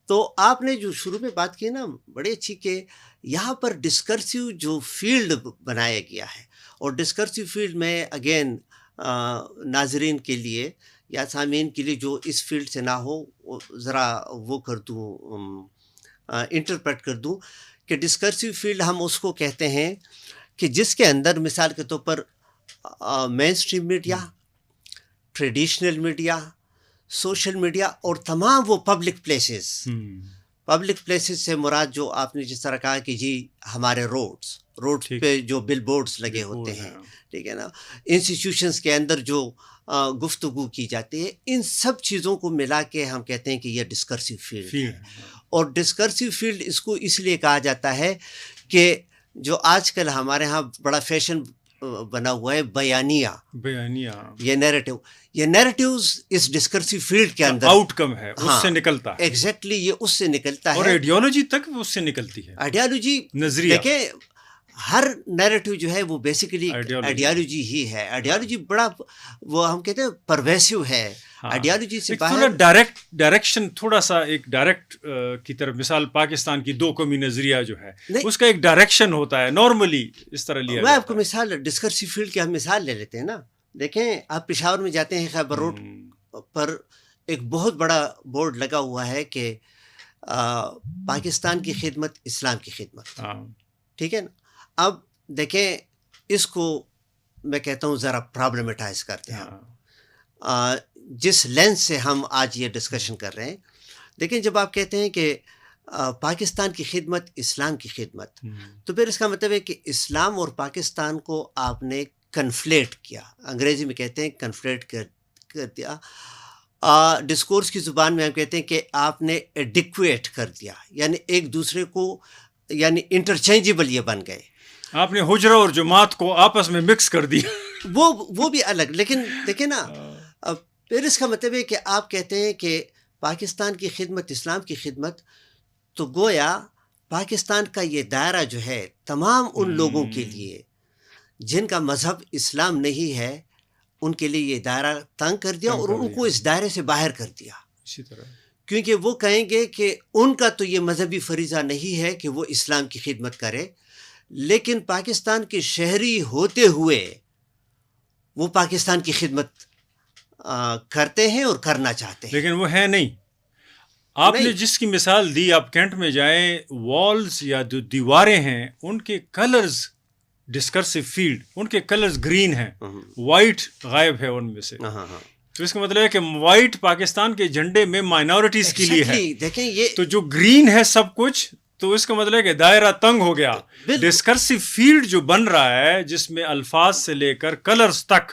تو آپ نے جو شروع میں بات کی نا بڑی اچھی, کہ یہاں پر ڈسکرسیو جو فیلڈ بنایا گیا ہے, اور ڈسکرسیو فیلڈ میں اگین ناظرین کے لیے یا سامعین کے لیے جو اس فیلڈ سے نہ ہو ذرا وہ کر دوں, انٹرپریٹ کر دوں کہ ڈسکرسیو فیلڈ ہم اس کو کہتے ہیں کہ جس کے اندر مثال کے طور پر mainstream media, traditional media, social media اور تمام وہ پبلک پلیسز سے مراد جو آپ نے جس طرح کہا کہ جی ہمارے روڈز پہ جو بل بورڈز لگے ہوتے ہیں، ٹھیک ہے نا، انسٹیٹیوشنز کے اندر جو گفتگو کی جاتی ہے، ان سب چیزوں کو ملا کے ہم کہتے ہیں کہ یہ ڈسکرسو فیلڈ ہے. اور ڈسکرسو فیلڈ اس کو اس لیے کہا جاتا ہے کہ جو آج کل ہمارے ہاں بڑا فیشن بنا ہوا ہے بیانیہ، یہ نیریٹیوز اس ڈسکرسو فیلڈ کے اندر آؤٹ کم ہے، اس سے نکلتا ہے. ایگزیکٹلی یہ اس سے نکلتا ہے، اور آئیڈیالوجی تک اس سے نکلتی ہے. آئیڈیالوجی نظریہ، دیکھیں ہر نیریٹیو جو ہے وہ بیسیکلی آئیڈیالوجی ہی ہے. آئیڈیالوجی بڑا وہ ہم کہتے ہیں پرویسو ہے. آئیڈیالوجی سے باہر ڈائریکشن، تھوڑا سا ایک ڈائریکٹ کی طرف، مثال پاکستان کی دو قومی نظریہ جو ہے اس کا ایک ڈائریکشن ہوتا ہے، نارملی اس طرح لیا. میں آپ کو مثال ڈسکرسو فیلڈ کی ہم مثال لے لیتے ہیں نا. دیکھیں آپ پشاور میں جاتے ہیں، خیبر روڈ پر ایک بہت بڑا بورڈ لگا ہوا ہے کہ پاکستان کی خدمت اسلام کی خدمت، ٹھیک ہے نا. اب دیکھیں اس کو میں کہتا ہوں ذرا پرابلمٹائز کرتے ہیں جس لینس سے ہم آج یہ ڈسکشن کر رہے ہیں. دیکھیں جب آپ کہتے ہیں کہ پاکستان کی خدمت اسلام کی خدمت، تو پھر اس کا مطلب ہے کہ اسلام اور پاکستان کو آپ نے کنفلیٹ کیا. انگریزی میں کہتے ہیں کنفلیٹ کر دیا. ڈسکورس کی زبان میں ہم کہتے ہیں کہ آپ نے ایڈیکویٹ کر دیا، یعنی ایک دوسرے کو، یعنی انٹرچینجیبل یہ بن گئے. آپ نے حجرہ اور جماعت کو آپس میں مکس کر دیا. وہ بھی الگ. لیکن دیکھیں نا، پھر اس کا مطلب ہے کہ آپ کہتے ہیں کہ پاکستان کی خدمت اسلام کی خدمت، تو گویا پاکستان کا یہ دائرہ جو ہے تمام ان لوگوں کے لیے جن کا مذہب اسلام نہیں ہے، ان کے لیے یہ دائرہ تنگ کر دیا اور ان کو اس دائرے سے باہر کر دیا. اسی طرح کیونکہ وہ کہیں گے کہ ان کا تو یہ مذہبی فریضہ نہیں ہے کہ وہ اسلام کی خدمت کرے، لیکن پاکستان کے شہری ہوتے ہوئے وہ پاکستان کی خدمت کرتے ہیں اور کرنا چاہتے ہیں. لیکن وہ ہے نہیں. آپ نے جس کی مثال دی، آپ کینٹ میں جائیں، والز یا جو دیواریں ہیں ان کے کلرز، ڈسکرسو فیلڈ، ان کے کلرز گرین ہیں، وائٹ غائب ہے ان میں سے. تو اس کا مطلب ہے کہ وائٹ پاکستان کے جھنڈے میں مائنورٹیز کے لیے ہے. دیکھیں یہ تو جو گرین ہے سب کچھ، تو اس کا مطلب ہے کہ دائرہ تنگ ہو گیا. ڈسکرسو فیلڈ جو بن رہا ہے جس میں الفاظ سے لے کر کلرز تک،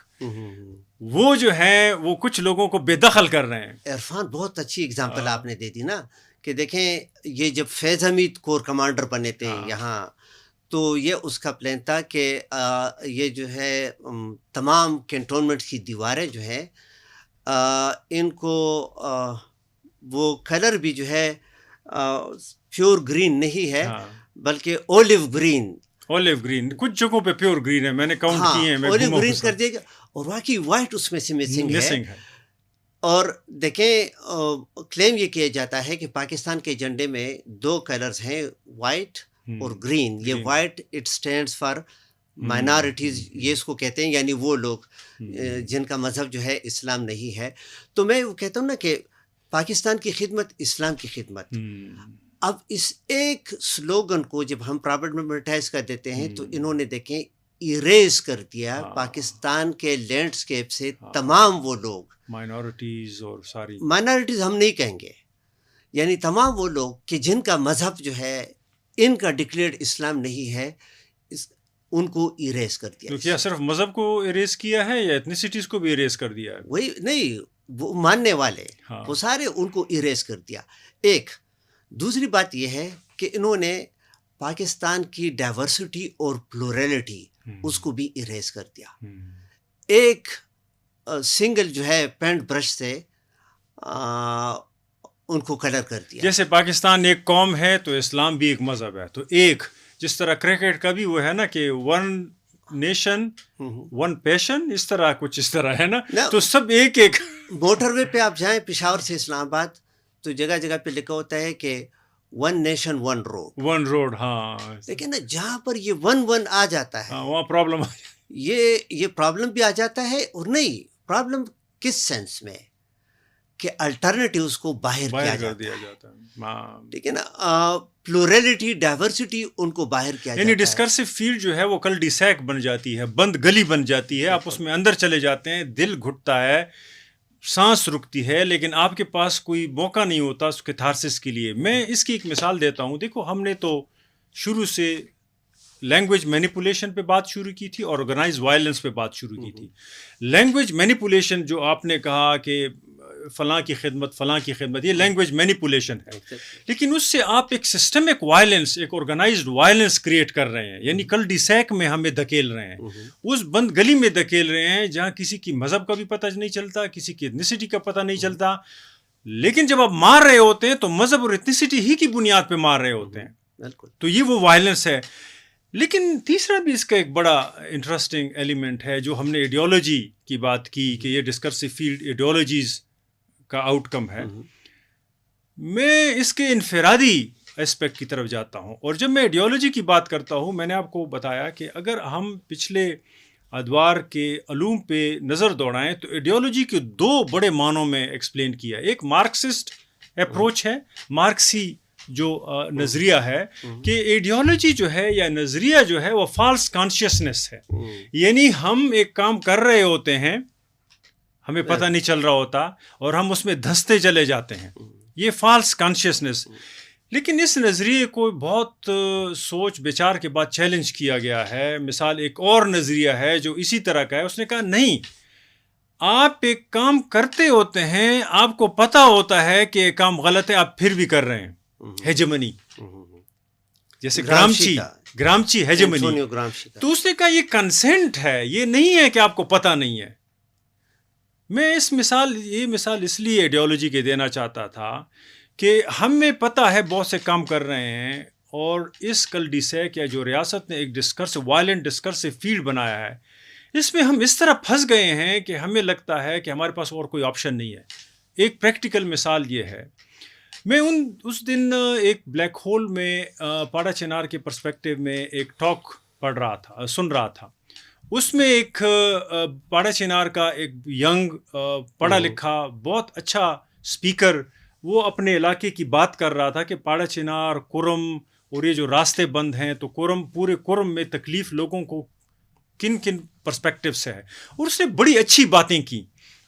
وہ جو ہیں وہ کچھ لوگوں کو بے دخل کر رہے ہیں. عرفان بہت اچھی اگزامپل آپ نے دے دی نا، کہ دیکھیں یہ جب فیض حمید کور کمانڈر بنے تھے یہاں، تو یہ اس کا پلان تھا کہ یہ جو ہے تمام کینٹونمنٹ کی دیواریں جو ہیں ان کو وہ کلر بھی جو ہے پیور گرین نہیں ہے بلکہ اولیو گرین، کچھ جگہوں پہ پیور گرین ہے، میں نے کاؤنٹ کیے ہیں. اولیو گرین کر دے گا، اور واقعی وائٹ اس میں سے مسنگ ہے. اور دیکھیں کلیم یہ کیا جاتا ہے کہ پاکستان کے جھنڈے میں دو کلرز ہیں، وائٹ اور گرین. یہ white it stands for minorities, یہ اس کو کہتے ہیں، یعنی وہ لوگ جن کا مذہب جو ہے اسلام نہیں ہے. تو میں وہ کہتا ہوں نا کہ پاکستان کی خدمت اسلام کی خدمت. اب اس ایک سلوگن کو جب ہم پرابلمٹائز کر دیتے ہیں تو انہوں نے دیکھیں ایریز کر دیا پاکستان کے لینڈسکیپ سے تمام وہ لوگ، مائنورٹیز، اور ساری مائنورٹیز ہم نہیں کہیں گے، یعنی تمام وہ لوگ کہ جن کا مذہب جو ہے ان کا ڈکلیئرڈ اسلام نہیں ہے، ان کو ایریز کر دیا. تو کیا صرف مذہب کو ایریز کیا ہے یا ایتھنیسٹیز کو بھی ایریز کر دیا ہے؟ وہی نہیں، وہ ماننے والے وہ سارے ان کو ایریز کر دیا. ایک دوسری بات یہ ہے کہ انہوں نے پاکستان کی ڈائیورسٹی اور پلورلٹی اس کو بھی ایریز کر دیا. ایک سنگل جو ہے پینٹ برش سے ان کو کلر کر دیا. جیسے پاکستان ایک قوم ہے تو اسلام بھی ایک مذہب ہے، تو ایک جس طرح کرکٹ کا بھی وہ ہے نا کہ ون نیشن ون پیشن، اس طرح کچھ اس طرح ہے نا، تو سب ایک ایک. موٹر وے پہ آپ جائیں پشاور سے اسلام آباد تو جگہ جگہ پہ لکھا ہوتا ہے کہ ون نیشن ون روڈ. ہاں لیکن نا جہاں پر یہ ون آ جاتا ہے وہاں پرابلم یہ پرابلم بھی آ جاتا ہے. اور نہیں، پرابلم کس سینس میں کہ الٹرنیٹیوز کو باہر کیا جاتا ہے. ٹھیک ہے نا، پلورلٹی ڈائیورسٹی ان کو باہر کیا جاتا ہے. یعنی ڈسکرسو فیلڈ جو ہے وہ کل ڈیسیک بن جاتی ہے، بند گلی بن جاتی ہے. آپ اس میں اندر چلے جاتے ہیں، دل گھٹتا ہے. سانس رکتی ہے لیکن آپ کے پاس کوئی موقع نہیں ہوتا اس کیتھارسس کے لیے. میں اس کی ایک مثال دیتا ہوں. دیکھو ہم نے تو شروع سے لینگویج مینیپولیشن پہ بات شروع کی تھی اور آرگنائز وائلنس پہ بات شروع کی تھی. لینگویج مینیپولیشن جو آپ نے کہا کہ فلاں کی خدمت یہ لینگویج مینیپولیشن ہے, لیکن اس سے آپ ایک سسٹمک وائلنس, ایک آرگنائزڈ وائلنس کریٹ کر رہے ہیں. یعنی کل ڈی سیک میں ہمیں دھکیل رہے ہیں, اس بند گلی میں دھکیل رہے ہیں جہاں کسی کی مذہب کا بھی پتہ نہیں چلتا, کسی کی ایتھنیسٹی کا پتہ نہیں چلتا, لیکن جب آپ مار رہے ہوتے ہیں تو مذہب اور ایتھنیسٹی ہی کی بنیاد پہ مار رہے ہوتے ہیں. تو یہ وہ وائلنس ہے. لیکن تیسرا بھی اس کا ایک بڑا انٹرسٹنگ ایلیمنٹ ہے جو ہم نے ایڈیالوجی کی بات کی کہ یہ ڈسکرسو فیلڈ ایڈیالوجیز کا آؤٹ کم ہے. میں اس کے انفرادی اسپیکٹ کی طرف جاتا ہوں, اور جب میں ایڈیالوجی کی بات کرتا ہوں میں نے آپ کو بتایا کہ اگر ہم پچھلے ادوار کے علوم پہ نظر دوڑائیں تو ایڈیالوجی کے دو بڑے معنوں میں ایکسپلین کیا. ایک مارکسسٹ اپروچ ہے, مارکسی جو نظریہ ہے کہ ایڈیالوجی جو ہے یا نظریہ جو ہے وہ فالس کانشیسنس ہے. یعنی ہم ایک کام کر رہے ہوتے ہیں, ہمیں پتہ نہیں چل رہا ہوتا اور ہم اس میں دھنستے چلے جاتے ہیں, یہ فالس کانشیسنس. لیکن اس نظریے کو بہت سوچ بچار کے بعد چیلنج کیا گیا ہے. مثال ایک اور نظریہ ہے جو اسی طرح کا ہے, اس نے کہا نہیں, آپ ایک کام کرتے ہوتے ہیں, آپ کو پتہ ہوتا ہے کہ یہ کام غلط ہے, آپ پھر بھی کر رہے ہیں. ہیجمنی, جیسے گرامچی ہیجمنی. تو اس نے کہا یہ کنسنٹ ہے, یہ نہیں ہے کہ آپ کو پتہ نہیں ہے. میں یہ مثال اس لیے ایڈیالوجی کے دینا چاہتا تھا کہ ہمیں پتہ ہے بہت سے کام کر رہے ہیں, اور اس کل ڈی سیک یا جو ریاست نے ایک وائلنٹ ڈسکرسو فیلڈ بنایا ہے, اس میں ہم اس طرح پھنس گئے ہیں کہ ہمیں لگتا ہے کہ ہمارے پاس اور کوئی آپشن نہیں ہے. ایک پریکٹیکل مثال یہ ہے, میں اس دن ایک بلیک ہول میں پاڑا چنار کے پرسپیکٹیو میں ایک ٹاک سن رہا تھا. اس میں ایک پاڑا چنار کا ایک ینگ پڑھا لکھا بہت اچھا اسپیکر, وہ اپنے علاقے کی بات کر رہا تھا کہ پاڑا چنار, کورم اور یہ جو راستے بند ہیں تو پورے کورم میں تکلیف لوگوں کو کن پرسپیکٹیو سے ہے. اور اس نے بڑی اچھی باتیں کی,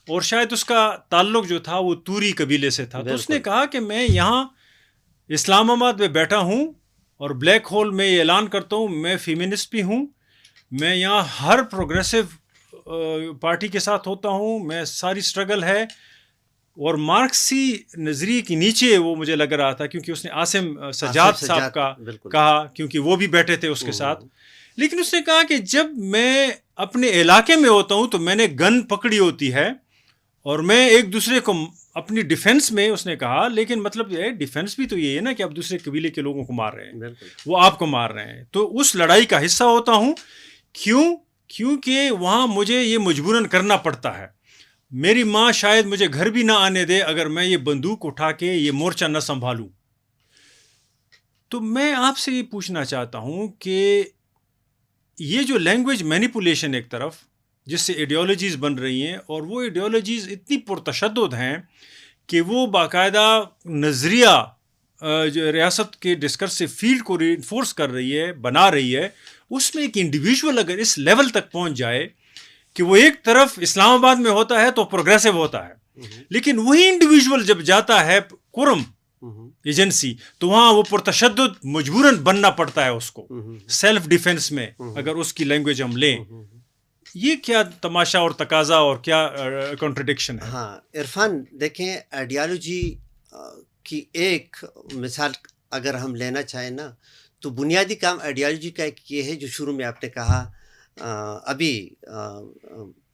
اور شاید اس کا تعلق جو تھا وہ توری قبیلے سے تھا. تو اس نے کہا کہ میں یہاں اسلام آباد میں بیٹھا ہوں اور بلیک ہول میں یہ اعلان کرتا ہوں میں فیمنسٹ بھی ہوں, میں یہاں ہر پروگریسو پارٹی کے ساتھ ہوتا ہوں, میں ساری سٹرگل ہے. اور مارکسی نظریے کے نیچے وہ مجھے لگ رہا تھا کیونکہ اس نے عاصم سجاد صاحب کا کہا کیونکہ وہ بھی بیٹھے تھے اس کے ساتھ. لیکن اس نے کہا کہ جب میں اپنے علاقے میں ہوتا ہوں تو میں نے گن پکڑی ہوتی ہے اور میں ایک دوسرے کو اپنی ڈیفنس میں, اس نے کہا, لیکن مطلب یہ ہے ڈیفنس بھی تو یہ ہے نا کہ آپ دوسرے قبیلے کے لوگوں کو مار رہے ہیں, وہ آپ کو مار رہے ہیں, تو اس لڑائی کا حصہ ہوتا ہوں. کیونکہ وہاں مجھے یہ مجبوراً کرنا پڑتا ہے. میری ماں شاید مجھے گھر بھی نہ آنے دے اگر میں یہ بندوق اٹھا کے یہ مورچہ نہ سنبھالوں. تو میں آپ سے یہ پوچھنا چاہتا ہوں کہ یہ جو لینگویج مینیپولیشن ایک طرف جس سے ایڈیالوجیز بن رہی ہیں, اور وہ ایڈیالوجیز اتنی پرتشدد ہیں کہ وہ باقاعدہ نظریہ جو ریاست کے ڈسکرسو فیلڈ کو ری انفورس کر رہی ہے, بنا رہی ہے, اس میں ایک انڈیویجول اگر اس لیول تک پہنچ جائے کہ وہ ایک طرف اسلام آباد میں ہوتا ہے تو پروگریسو ہوتا ہے, لیکن وہی انڈیویجول جب جاتا ہے کورم ایجنسی تو وہاں وہ پرتشدد مجبوراً بننا پڑتا ہے اس کو سیلف ڈیفenس میں, اگر اس کی لینگویج ہم لیں. یہ کیا تماشا اور تقاضا اور کیا کنٹرڈکشن ہے؟ ہاں عرفان دیکھیں, آئیڈیالوجی کی ایک مثال اگر ہم لینا چاہیں نا تو بنیادی کام آئیڈیالوجی کا ایک یہ ہے جو شروع میں آپ نے کہا, ابھی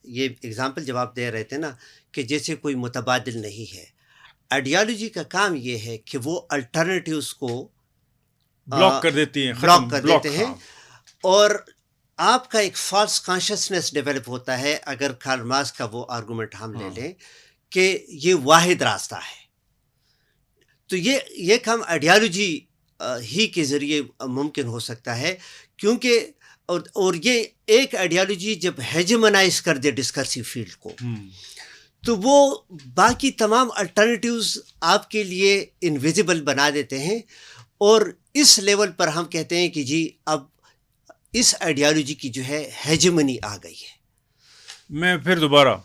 یہ اگزامپل جب آپ دے رہے تھے نا کہ جیسے کوئی متبادل نہیں ہے. آئیڈیالوجی کا کام یہ ہے کہ وہ الٹرنیٹیوز کو بلاک کر دیتی ہیں, بلاک کر دیتے ہیں, اور آپ کا ایک فالس کانشیسنس ڈیولپ ہوتا ہے. اگر کارل مارکس کا وہ آرگومنٹ ہم لے لیں کہ یہ واحد راستہ ہے, تو یہ کام آئیڈیالوجی ہی کے ذریعے ممکن ہو سکتا ہے, کیونکہ اور یہ ایک آئیڈیالوجی جب ہیجمنائز کر دے ڈسکرسو فیلڈ کو تو وہ باقی تمام الٹرنیٹیوز آپ کے لیے انویزیبل بنا دیتے ہیں, اور اس لیول پر ہم کہتے ہیں کہ جی اب اس آئیڈیالوجی کی جو ہے ہیجمنی آ گئی ہے. میں پھر دوبارہ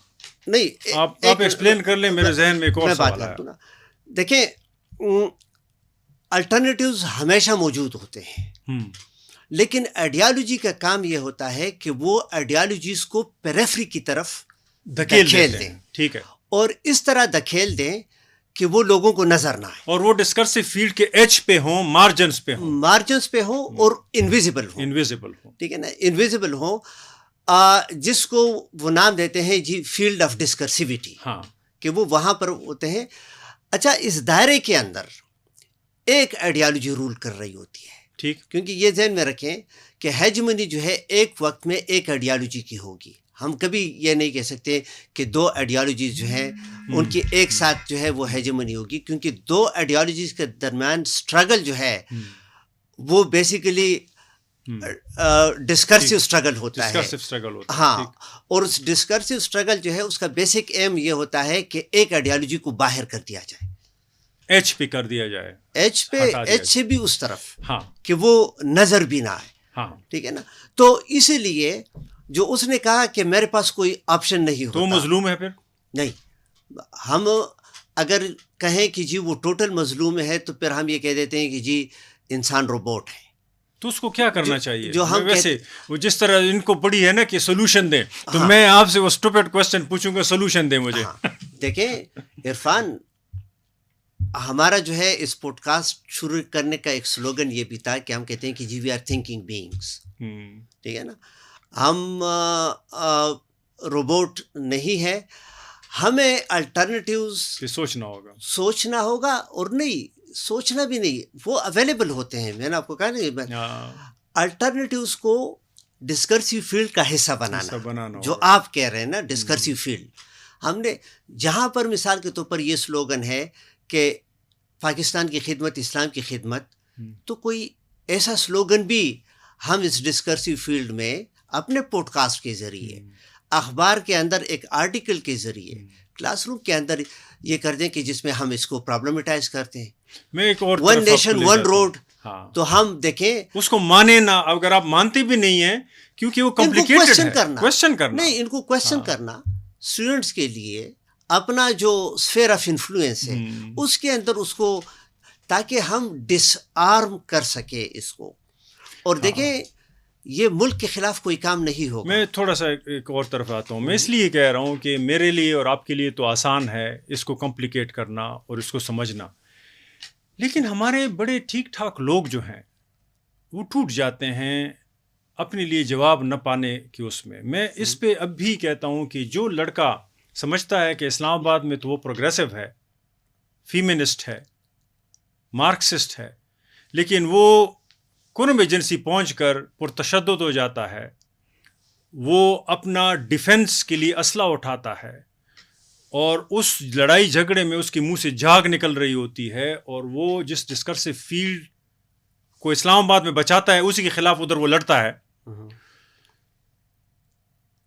نہیں آپ ایکسپلین کر لیں، میرے ذہن میں ایک اور سوال ہے. دیکھیں الٹرنیٹیوز ہمیشہ موجود ہوتے ہیں، لیکن آئیڈیالوجی کا کام یہ ہوتا ہے کہ وہ آئیڈیالوجیز کو پیریفری کی طرف دھکیل دیں. ٹھیک ہے. اور اس طرح دھکیل دیں کہ وہ لوگوں کو نظر نہ آئے، اور وہ ڈسکرسو فیلڈ کے ایج پہ ہوں، مارجنز پہ ہوں اور انویزیبل ہوں. ٹھیک ہے نا، انویزیبل ہوں، جس کو وہ نام دیتے ہیں جی فیلڈ آف ڈسکرسیوٹی. ہاں، کہ وہ وہاں پر ہوتے ہیں. اچھا، اس دائرے کے اندر ایک آئیڈیالوجی رول کر رہی ہوتی ہے. ٹھیک. کیونکہ یہ ذہن میں رکھیں کہ ہیجمنی جو ہے ایک وقت میں ایک آئیڈیالوجی کی ہوگی. ہم کبھی یہ نہیں کہہ سکتے کہ دو آئیڈیالوجیز جو ہیں ان کی ایک ساتھ جو ہے وہ ہیجمنی ہوگی، کیونکہ دو آئیڈیالوجیز کے درمیان سٹرگل جو ہے وہ بیسیکلی ڈسکرسو سٹرگل ہوتا ہے. ہاں، اور اس ڈسکرسو سٹرگل جو ہے اس کا بیسک ایم یہ ہوتا ہے کہ ایک آئیڈیالوجی کو باہر کر دیا جائے، ایچ پہ کر دیا جائے، ایچ سے بھی اس طرف، ہاں، کہ وہ نظر بھی نہ آئے. ہاں، ٹھیک ہے نا. تو اسی لیے جو اس نے کہا کہ میرے پاس کوئی آپشن نہیں ہوتا، تو مظلوم ہے. پھر نہیں، ہم اگر کہیں کہ جی وہ ٹوٹل مظلوم ہے تو پھر ہم یہ کہہ دیتے ہیں کہ جی انسان روبوٹ ہے. تو اس کو کیا کرنا چاہیے؟ جو ہم ویسے وہ جس طرح ان کو پڑھی ہے نا کہ سولوشن دیں، تو میں آپ سے وہ اسٹوپڈ کوسچن پوچھوں گا، سولوشن دیں مجھے. دیکھیں عرفان، ہمارا جو ہے اس پوڈ کاسٹ شروع کرنے کا ایک سلوگن یہ بھی تھا کہ ہم کہتے ہیں کہ جی وی آر تھنکنگ بینگس. ٹھیک ہے نا، ہم روبوٹ نہیں ہے. ہمیں الٹرنیٹیوز سوچنا ہوگا اور نہیں سوچنا بھی نہیں، وہ اویلیبل ہوتے ہیں. میں نے آپ کو کہا نہیں، الٹرنیٹیوز کو ڈسکرسیو فیلڈ کا حصہ بنانا جو آپ کہہ رہے ہیں نا، ڈسکرسیو فیلڈ. ہم نے جہاں پر مثال کے طور پر یہ سلوگن ہے کہ پاکستان کی خدمت اسلام کی خدمت، تو کوئی ایسا سلوگن بھی ہم اس ڈسکرسیو فیلڈ میں اپنے پوڈ کاسٹ کے ذریعے، اخبار کے اندر ایک آرٹیکل کے ذریعے، کلاس روم کے اندر یہ کر دیں کہ جس میں ہم اس کو پرابلمٹائز کرتے ہیں. میں ایک اور ون نیشن ون روڈ، تو ہم دیکھیں اس کو مانے نہ، اگر آپ مانتے بھی نہیں ہیں کیونکہ وہ کمپلیکیٹڈ ہے، کویسچن کرنا نہیں، ان کو کویسچن کرنا اسٹوڈنٹس کے لیے اپنا جو اسفیئر آف انفلوئنس ہے اس کے اندر اس کو، تاکہ ہم ڈس آرم کر سکے اس کو. اور دیکھیں یہ ملک کے خلاف کوئی کام نہیں ہوگا. میں تھوڑا سا ایک اور طرف آتا ہوں. میں اس لیے کہہ رہا ہوں کہ میرے لیے اور آپ کے لیے تو آسان ہے اس کو کمپلیکیٹ کرنا اور اس کو سمجھنا، لیکن ہمارے بڑے ٹھیک ٹھاک لوگ جو ہیں وہ ٹوٹ جاتے ہیں اپنے لیے جواب نہ پانے کی اس میں. میں اس پہ اب بھی کہتا ہوں کہ جو لڑکا سمجھتا ہے کہ اسلام آباد میں تو وہ پروگریسو ہے، فیمنسٹ ہے، مارکسسٹ ہے، لیکن وہ قرم ایجنسی پہنچ کر پرتشدد ہو جاتا ہے، وہ اپنا ڈیفنس کے لیے اسلحہ اٹھاتا ہے اور اس لڑائی جھگڑے میں اس کے منہ سے جھاگ نکل رہی ہوتی ہے، اور وہ جس ڈسکرسو فیلڈ کو اسلام آباد میں بچاتا ہے اسی کے خلاف ادھر وہ لڑتا ہے.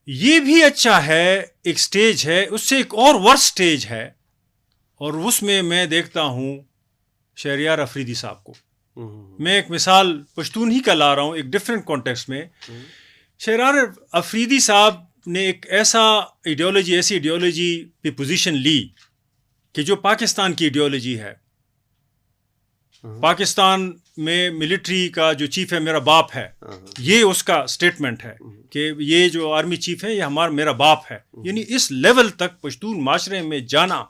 یہ بھی اچھا ہے، ایک سٹیج ہے. اس سے ایک اور ورس سٹیج ہے، اور اس میں دیکھتا ہوں شہریار افریدی صاحب کو. میں ایک مثال پشتون ہی کا لا رہا ہوں ایک ڈفرینٹ کانٹیکسٹ میں. شہریار افریدی صاحب نے ایک ایسی ایڈیالوجی پہ پوزیشن لی کہ جو پاکستان کی ایڈیالوجی ہے. پاکستان میں ملٹری کا جو چیف ہے میرا باپ ہے، یہ اس کا سٹیٹمنٹ ہے کہ یہ جو آرمی چیف ہے یہ میرا باپ ہے. یعنی اس لیول تک پشتون معاشرے میں جانا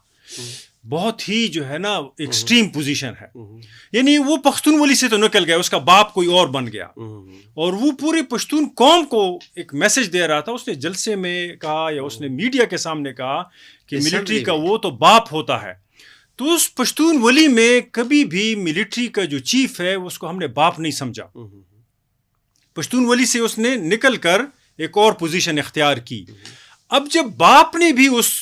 بہت ہی جو ہے نا ایکسٹریم پوزیشن ہے. یعنی وہ پختون ولی سے تو نکل گیا، اس کا باپ کوئی اور بن گیا، اور وہ پورے پشتون قوم کو ایک میسج دے رہا تھا. اس نے جلسے میں کہا یا اس نے میڈیا کے سامنے کہا کہ ملٹری کا وہ تو باپ ہوتا ہے. تو اس پشتون ولی میں کبھی بھی ملٹری کا جو چیف ہے اس کو ہم نے باپ نہیں سمجھا. پشتون ولی سے اس نے نکل کر ایک اور پوزیشن اختیار کی. اب جب باپ نے بھی اس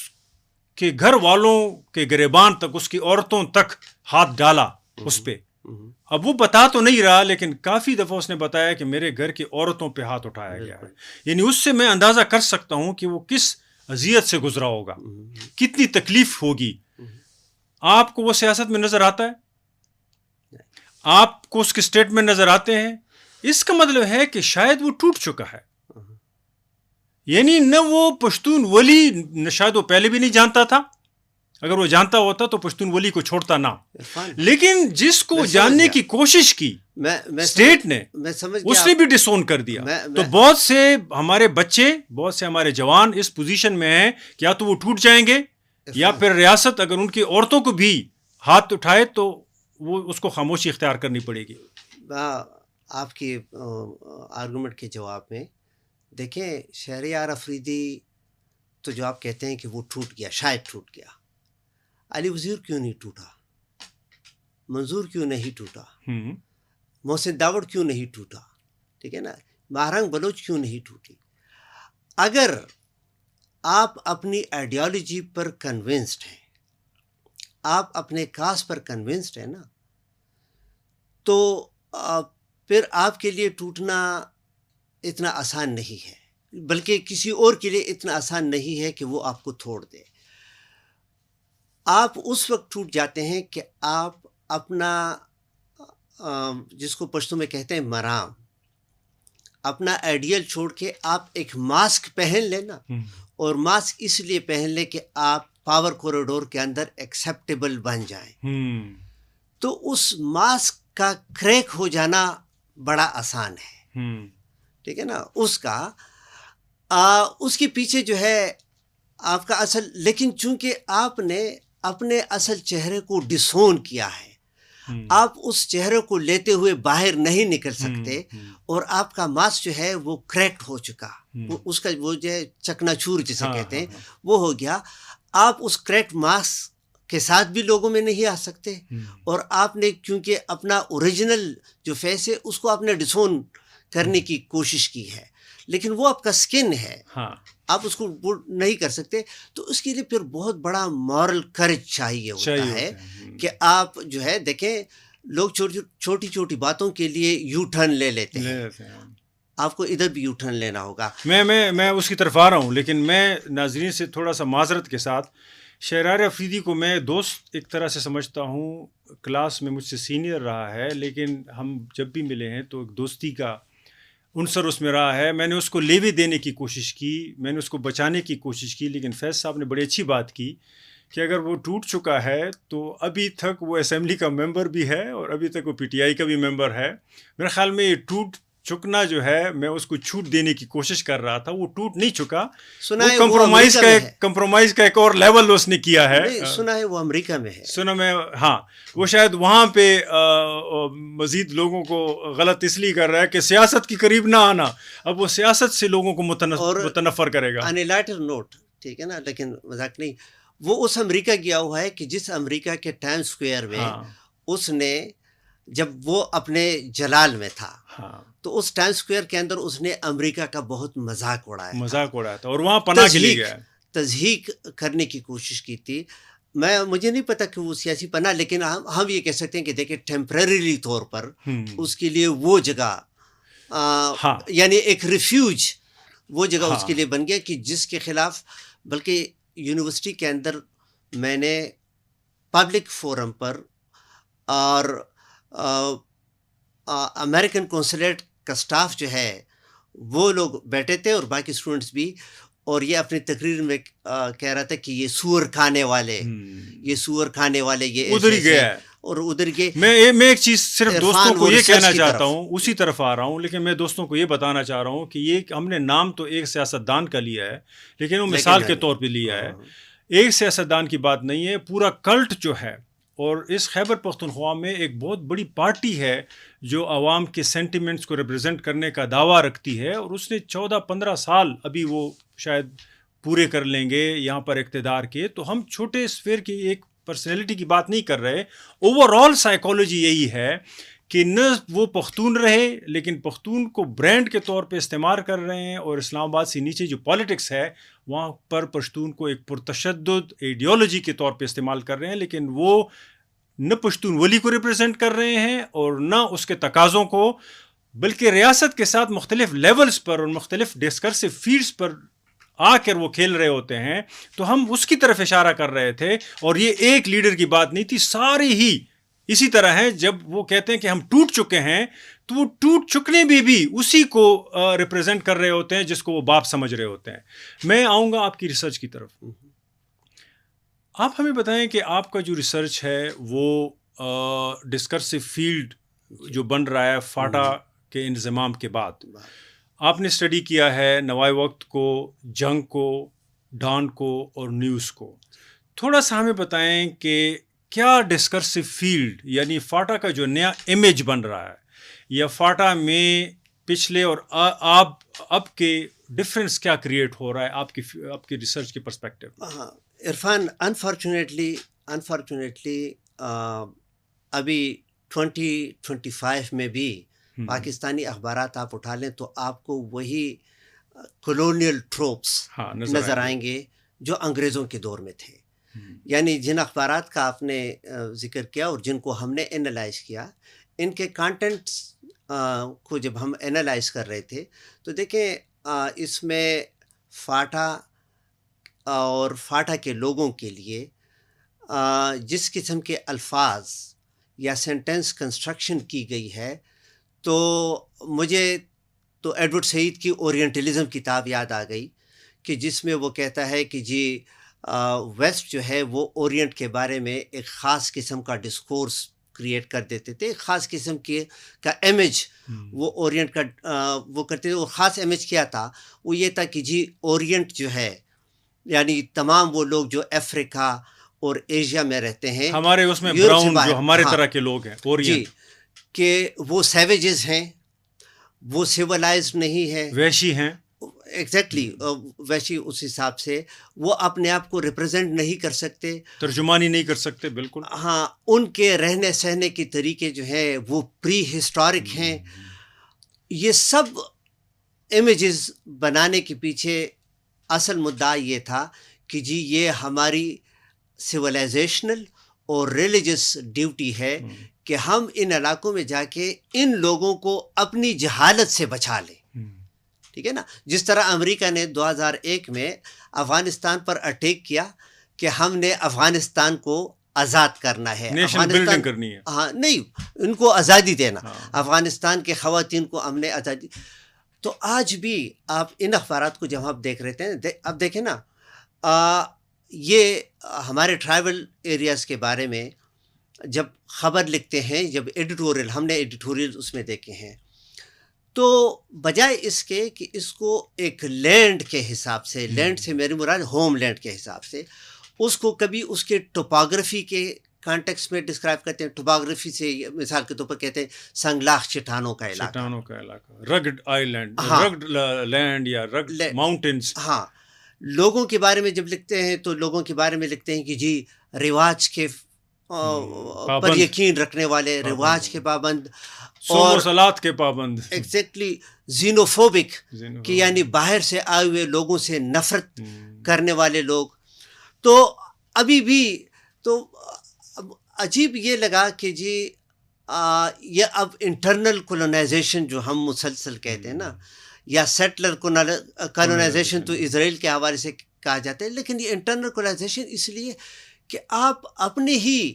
کے گھر والوں کے گریبان تک، اس کی عورتوں تک ہاتھ ڈالا اس پہ، اب وہ بتا تو نہیں رہا لیکن کافی دفعہ اس نے بتایا کہ میرے گھر کی عورتوں پہ ہاتھ اٹھایا گیا ہے. یعنی اس سے میں اندازہ کر سکتا ہوں کہ وہ کس اذیت سے گزرا ہوگا، کتنی تکلیف ہوگی. آپ کو وہ سیاست میں نظر آتا ہے؟ آپ کو اس کے اسٹیٹمنٹ نظر آتے ہیں؟ اس کا مطلب ہے کہ شاید وہ ٹوٹ چکا ہے. یعنی نہ وہ پشتون ولی، شاید وہ پہلے بھی نہیں جانتا تھا، اگر وہ جانتا ہوتا تو پشتون ولی کو چھوڑتا نہ، لیکن جس کو جاننے کی کوشش کی اسٹیٹ نے، اس نے بھی ڈس اون کر دیا. تو بہت سے ہمارے بچے، بہت سے ہمارے جوان اس پوزیشن میں ہیں کہ یا تو وہ ٹوٹ جائیں گے، یا پھر ریاست اگر ان کی عورتوں کو بھی ہاتھ اٹھائے تو وہ اس کو خاموشی اختیار کرنی پڑے گی. آپ کی آرگومنٹ کے جواب میں دیکھیں، شہریار افریدی تو جو آپ کہتے ہیں کہ وہ ٹوٹ گیا، شاید ٹوٹ گیا، علی وزیر کیوں نہیں ٹوٹا؟ منظور کیوں نہیں ٹوٹا؟ محسن داوڑ کیوں نہیں ٹوٹا؟ ٹھیک ہے نا، مہرنگ بلوچ کیوں نہیں ٹوٹی؟ اگر آپ اپنی آئیڈیالوجی پر کنونسڈ ہیں، آپ اپنے کاز پر کنونسڈ ہیں نا، تو پھر آپ کے لیے ٹوٹنا اتنا آسان نہیں ہے، بلکہ کسی اور کے لیے اتنا آسان نہیں ہے کہ وہ آپ کو توڑ دے. آپ اس وقت ٹوٹ جاتے ہیں کہ آپ اپنا جس کو پشتو میں کہتے ہیں مرام، اپنا آئیڈیل چھوڑ کے آپ ایک ماسک پہن لیں نا، اور ماسک اس لیے پہن لیں کہ آپ پاور کوریڈور کے اندر ایکسیپٹیبل بن جائیں. تو اس ماسک کا کریک ہو جانا بڑا آسان ہے، ٹھیک ہے نا. اس کے پیچھے جو ہے آپ کا اصل، لیکن چونکہ آپ نے اپنے اصل چہرے کو ڈسون کیا ہے، آپ اس چہرے کو لیتے ہوئے باہر نہیں نکل سکتے، اور آپ کا ماسک جو ہے وہ کریکٹ ہو چکا، اس کا وہ جو ہے چکنا چور جسے کہتے ہیں وہ ہو گیا. آپ اس کریکٹ ماسک کے ساتھ بھی لوگوں میں نہیں آ سکتے، اور آپ نے کیونکہ اپنا اوریجنل جو فیس ہے اس کو آپ نے ڈسون کرنے کی کوشش کی ہے، لیکن وہ آپ کا سکن ہے، آپ اس کو نہیں کر سکتے. تو اس کے لیے پھر بہت بڑا مورل کریج چاہیے ہوتا ہے کہ آپ جو ہے دیکھیں، لوگ چھوٹی چھوٹی باتوں کے لیے یو ٹرن لے لیتے ہیں، آپ کو ادھر بھی یو ٹرن لینا ہوگا. میں اس کی طرف آ رہا ہوں، لیکن میں ناظرین سے تھوڑا سا معذرت کے ساتھ، شہریار افریدی کو میں دوست ایک طرح سے سمجھتا ہوں، کلاس میں مجھ سے سینئر رہا ہے، لیکن ہم جب بھی ملے ہیں تو ایک دوستی کا عنصر اس میں رہا ہے. میں نے اس کو لیوے دینے کی کوشش کی، میں نے اس کو بچانے کی کوشش کی، لیکن فیض صاحب نے بڑی اچھی بات کی کہ اگر وہ ٹوٹ چکا ہے تو ابھی تک وہ اسمبلی کا ممبر بھی ہے، اور ابھی تک وہ پی ٹی آئی کا بھی ممبر ہے. میرے خیال میں یہ ٹوٹ چکنا جو ہے، میں اس کو چھوٹ دینے کی کوشش کر رہا تھا، وہ ٹوٹ نہیں چکا. کمپرومائز کا ایک اور لیول اس نے کیا ہے. سنا ہے وہ امریکہ میں ہے، سنا میں، ہاں، وہ شاید وہاں پہ مزید لوگوں کو غلط اس لیے کر رہا ہے کہ سیاست کے قریب نہ آنا. اب وہ سیاست سے لوگوں کو متنفر کرے گا. آن اے لائٹر نوٹ، ٹھیک ہے نا، لیکن مذاق نہیں، وہ اس امریکہ گیا ہوا ہے کہ جس امریکہ کے ٹائم اسکوائر میں اس نے، جب وہ اپنے جلال میں تھا، تو اس ٹائم اسکوائر کے اندر اس نے امریکہ کا بہت مذاق اڑایا تھا، اور وہاں پناہ کے لیے گیا، تضحیک کرنے کی کوشش کی تھی. مجھے نہیں پتا کہ وہ سیاسی پناہ، لیکن ہم یہ کہہ سکتے ہیں کہ دیکھیں ٹیمپریریلی طور پر اس کے لیے وہ جگہ، یعنی ایک ریفیوج، وہ جگہ اس کے لیے بن گیا کہ جس کے خلاف، بلکہ یونیورسٹی کے اندر میں نے پبلک فورم پر اور امریکن کونسلیٹ کا سٹاف جو ہے وہ لوگ بیٹھے تھے، اور باقی اسٹوڈنٹس بھی، اور یہ اپنی تقریر میں کہہ رہا تھا کہ یہ سور کھانے والے، یہ ادھر ہی گیا ہے اور ادھر گئے. میں ایک چیز صرف دوستوں کو یہ کہنا چاہتا ہوں، اسی طرف آ رہا ہوں، لیکن میں دوستوں کو یہ بتانا چاہ رہا ہوں کہ یہ ہم نے نام تو ایک سیاستدان کا لیا ہے، لیکن وہ مثال کے طور پہ لیا ہے، ایک سیاستدان کی بات نہیں ہے. پورا کلٹ جو ہے، اور اس خیبر پختونخوا میں ایک بہت بڑی پارٹی ہے جو عوام کے سینٹیمنٹس کو ریپرزینٹ کرنے کا دعویٰ رکھتی ہے، اور اس نے 14-15 سال ابھی وہ شاید پورے کر لیں گے یہاں پر اقتدار کے. تو ہم چھوٹے اسفیئر کی ایک پرسنالٹی کی بات نہیں کر رہے، اوور آل سائیکالوجی یہی ہے کہ نہ وہ پختون رہے، لیکن پختون کو برانڈ کے طور پہ استعمال کر رہے ہیں، اور اسلام آباد سے نیچے جو پالیٹکس ہے وہاں پر پشتون کو ایک پرتشدد ایڈیالوجی کے طور پہ استعمال کر رہے ہیں، لیکن وہ نہ پشتون ولی کو ریپرزینٹ کر رہے ہیں اور نہ اس کے تقاضوں کو، بلکہ ریاست کے ساتھ مختلف لیولز پر اور مختلف ڈسکرسو فیلڈز پر آ کر وہ کھیل رہے ہوتے ہیں. تو ہم اس کی طرف اشارہ کر رہے تھے، اور یہ ایک لیڈر کی بات نہیں تھی، سارے ہی اسی طرح ہے جب وہ کہتے ہیں کہ ہم ٹوٹ چکے ہیں تو وہ ٹوٹ چکنے بھی اسی کو ریپرزینٹ کر رہے ہوتے ہیں جس کو وہ باپ سمجھ رہے ہوتے ہیں. میں آؤں گا آپ کی ریسرچ کی طرف. آپ ہمیں بتائیں کہ آپ کا جو ریسرچ ہے وہ ڈسکرسو فیلڈ جو بن رہا ہے فاٹا کے انضمام کے بعد، آپ نے اسٹڈی کیا ہے نوائے وقت کو، جنگ کو، ڈان کو اور نیوز کو. تھوڑا سا ہمیں بتائیں کہ کیا ڈسکرسو فیلڈ یعنی فاٹا کا جو نیا امیج بن رہا ہے یا فاٹا میں پچھلے اور اب کے ڈفرینس کیا کریٹ ہو رہا ہے آپ کی ریسرچ کے پرسپیکٹو. عرفان، انفارچونیٹلی ابھی 2025 میں بھی پاکستانی اخبارات آپ اٹھا لیں تو آپ کو وہی کولونیل ٹروپس نظر آئیں گے جو انگریزوں کے دور میں تھے. یعنی جن اخبارات کا آپ نے ذکر کیا اور جن کو ہم نے اینالائز کیا، ان کے کانٹینٹس کو جب ہم اینالائز کر رہے تھے تو دیکھیں اس میں فاٹا اور فاٹا کے لوگوں کے لیے جس قسم کے الفاظ یا سینٹنس کنسٹرکشن کی گئی ہے، تو مجھے تو ایڈورڈ سعید کی اورینٹلزم کتاب یاد آ گئی کہ جس میں وہ کہتا ہے کہ جی ویسٹ جو ہے وہ اورینٹ کے بارے میں ایک خاص قسم کا ڈسکورس کریٹ کر دیتے تھے، ایک خاص قسم کا امیج وہ اورینٹ کا وہ کرتے تھے. وہ خاص امیج کیا تھا؟ وہ یہ تھا کہ جی اورینٹ جو ہے یعنی تمام وہ لوگ جو افریقہ اور ایشیا میں رہتے ہیں، ہمارے اس میں براؤن جو ہمارے طرح کے لوگ ہیں جی، کہ وہ سیویجز ہیں، وہ سیولائزڈ نہیں ہے، وحشی ہیں. ایگزیکٹلی ویسی اس حساب سے وہ اپنے آپ کو ریپرزینٹ نہیں کر سکتے، ترجمانی نہیں کر سکتے. بالکل. ہاں، ان کے رہنے سہنے کے طریقے جو ہیں وہ پری ہسٹورک ہیں. یہ سب امیجز بنانے کے پیچھے اصل مدعا یہ تھا کہ جی یہ ہماری سویلائزیشنل اور ریلیجس ڈیوٹی ہے کہ ہم ان علاقوں میں جا کے ان لوگوں کو اپنی جہالت سے بچا لیں. ٹھیک ہے نا؟ جس طرح امریکہ نے 2001 میں افغانستان پر اٹیک کیا کہ ہم نے افغانستان کو آزاد کرنا ہے، نیشن بلڈنگ کرنی ہے. ہاں، نہیں، ان کو آزادی دینا، افغانستان کے خواتین کو ہم نے آزادی. تو آج بھی آپ ان اخبارات کو جب آپ دیکھ رہے تھے، اب دیکھیں نا، یہ ہمارے ٹرائبل ایریاز کے بارے میں جب خبر لکھتے ہیں، جب ایڈیٹوریل ہم نے ایڈیٹوریل اس میں دیکھے ہیں، تو بجائے اس کے کہ اس کو ایک لینڈ کے حساب سے، لینڈ سے میری مراد ہوم لینڈ کے حساب سے، اس کو کبھی اس کے ٹوپاگرافی کے کانٹیکس میں ڈسکرائب کرتے ہیں. ٹوپاگرافی سے مثال کے طور پر کہتے ہیں سنگلاخ چٹانوں کا علاقہ، رگڈ آئی لینڈ، رگڈ لینڈ یا رگڈ ماؤنٹینز. ہاں، لوگوں کے بارے میں جب لکھتے ہیں تو لوگوں کے بارے میں لکھتے ہیں کہ جی رواج کے پر یقین رکھنے والے، رواج کے پابند اور صلات کے پابند. ایگزیکٹلی زینوفوبک، کہ یعنی باہر سے آئے ہوئے لوگوں سے نفرت کرنے والے لوگ. تو ابھی بھی تو عجیب یہ لگا کہ جی یہ اب انٹرنل کولونائزیشن جو ہم مسلسل کہتے ہیں نا، یا سیٹلر کولونائزیشن تو اسرائیل کے حوالے سے کہا جاتا ہے، لیکن یہ انٹرنل کولونائزیشن اس لیے کہ آپ اپنے ہی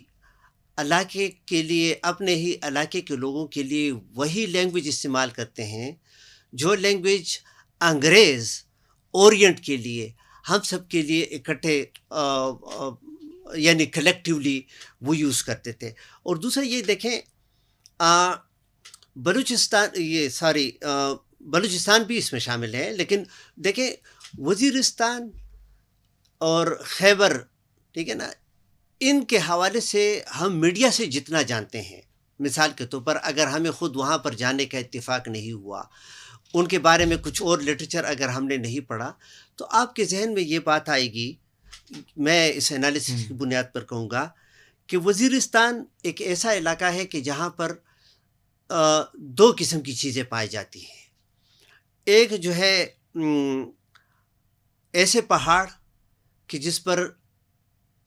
علاقے کے لیے، اپنے ہی علاقے کے لوگوں کے لیے وہی لینگویج استعمال کرتے ہیں جو لینگویج انگریز اورینٹ کے لیے، ہم سب کے لیے اکٹھے یعنی کلیکٹیولی وہ یوز کرتے تھے. اور دوسرا یہ دیکھیں بلوچستان بھی اس میں شامل ہے، لیکن دیکھیں وزیرستان اور خیبر، ٹھیک ہے نا، ان کے حوالے سے ہم میڈیا سے جتنا جانتے ہیں، مثال کے طور پر اگر ہمیں خود وہاں پر جانے کا اتفاق نہیں ہوا، ان کے بارے میں کچھ اور لٹریچر اگر ہم نے نہیں پڑھا، تو آپ کے ذہن میں یہ بات آئے گی، میں اس انالیسس کی بنیاد پر کہوں گا کہ وزیرستان ایک ایسا علاقہ ہے کہ جہاں پر دو قسم کی چیزیں پائی جاتی ہیں. ایک جو ہے ایسے پہاڑ کہ جس پر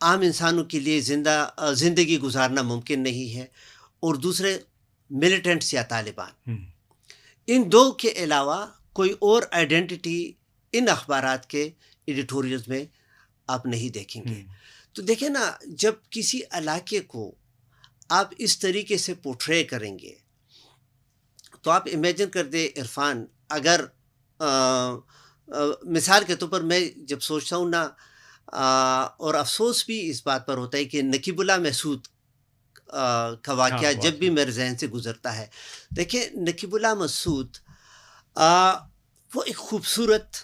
عام انسانوں کے لیے زندگی گزارنا ممکن نہیں ہے، اور دوسرے ملیٹنٹس یا طالبان. ان دو کے علاوہ کوئی اور آئیڈینٹی ان اخبارات کے ایڈیٹوریلز میں آپ نہیں دیکھیں گے. تو دیکھیں نا، جب کسی علاقے کو آپ اس طریقے سے پورٹرے کریں گے تو آپ امیجن کر دیں عرفان، اگر مثال کے طور پر میں جب سوچتا ہوں نا، اور افسوس بھی اس بات پر ہوتا ہے کہ نقیب اللہ محسود کا واقعہ جب بھی میرے ذہن سے گزرتا ہے. دیکھیں نقیب اللہ محسود وہ ایک خوبصورت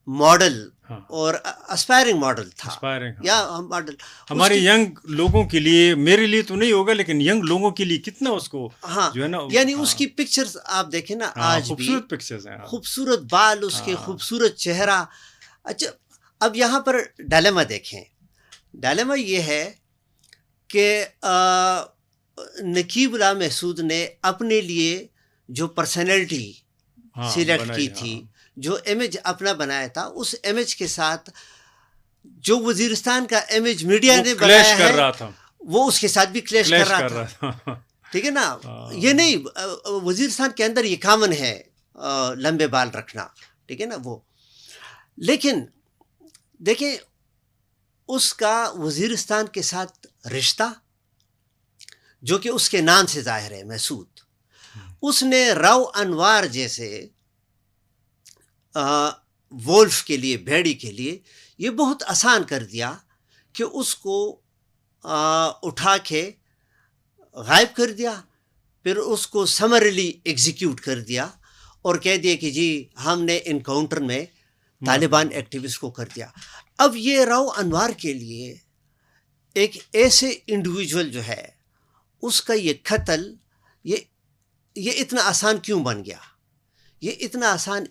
ماڈل اور اسپائرنگ ماڈل تھا، یا ماڈل ہمارے ینگ لوگوں کے لیے، میرے لیے تو نہیں ہوگا لیکن ینگ لوگوں کے لیے کتنا اس کو جو ہے نا، یعنی اس کی پکچرز آپ دیکھیں نا آج بھی خوبصورت پکچرز ہیں، خوبصورت بال اس کے، خوبصورت چہرہ. اچھا اب یہاں پر ڈائلیما دیکھیں. ڈائلیما یہ ہے کہ نقیب اللہ محسود نے اپنے لیے جو پرسنالٹی سلیکٹ کی تھی، جو امیج اپنا بنایا تھا، اس امیج کے ساتھ جو وزیرستان کا امیج میڈیا نے بنایا ہے وہ اس کے ساتھ بھی کلیش کر رہا تھا. ٹھیک ہے نا، یہ نہیں وزیرستان کے اندر یہ کامن ہے لمبے بال رکھنا، ٹھیک ہے نا وہ. لیکن دیکھیں اس کا وزیرستان کے ساتھ رشتہ جو کہ اس کے نام سے ظاہر ہے، محسود، اس نے رو انوار جیسے وولف کے لیے، بھیڑی کے لیے یہ بہت آسان کر دیا کہ اس کو اٹھا کے غائب کر دیا، پھر اس کو سمرلی ایگزیکیوٹ کر دیا اور کہہ دیا کہ جی ہم نے انکاؤنٹر میں طالبان ایکٹیوسٹ کو کر دیا. اب یہ رو انوار کے لیے ایک ایسے انڈیویجول جو ہے اس کا یہ قتل یہ اتنا آسان کیوں بن گیا؟ یہ اتنا آسان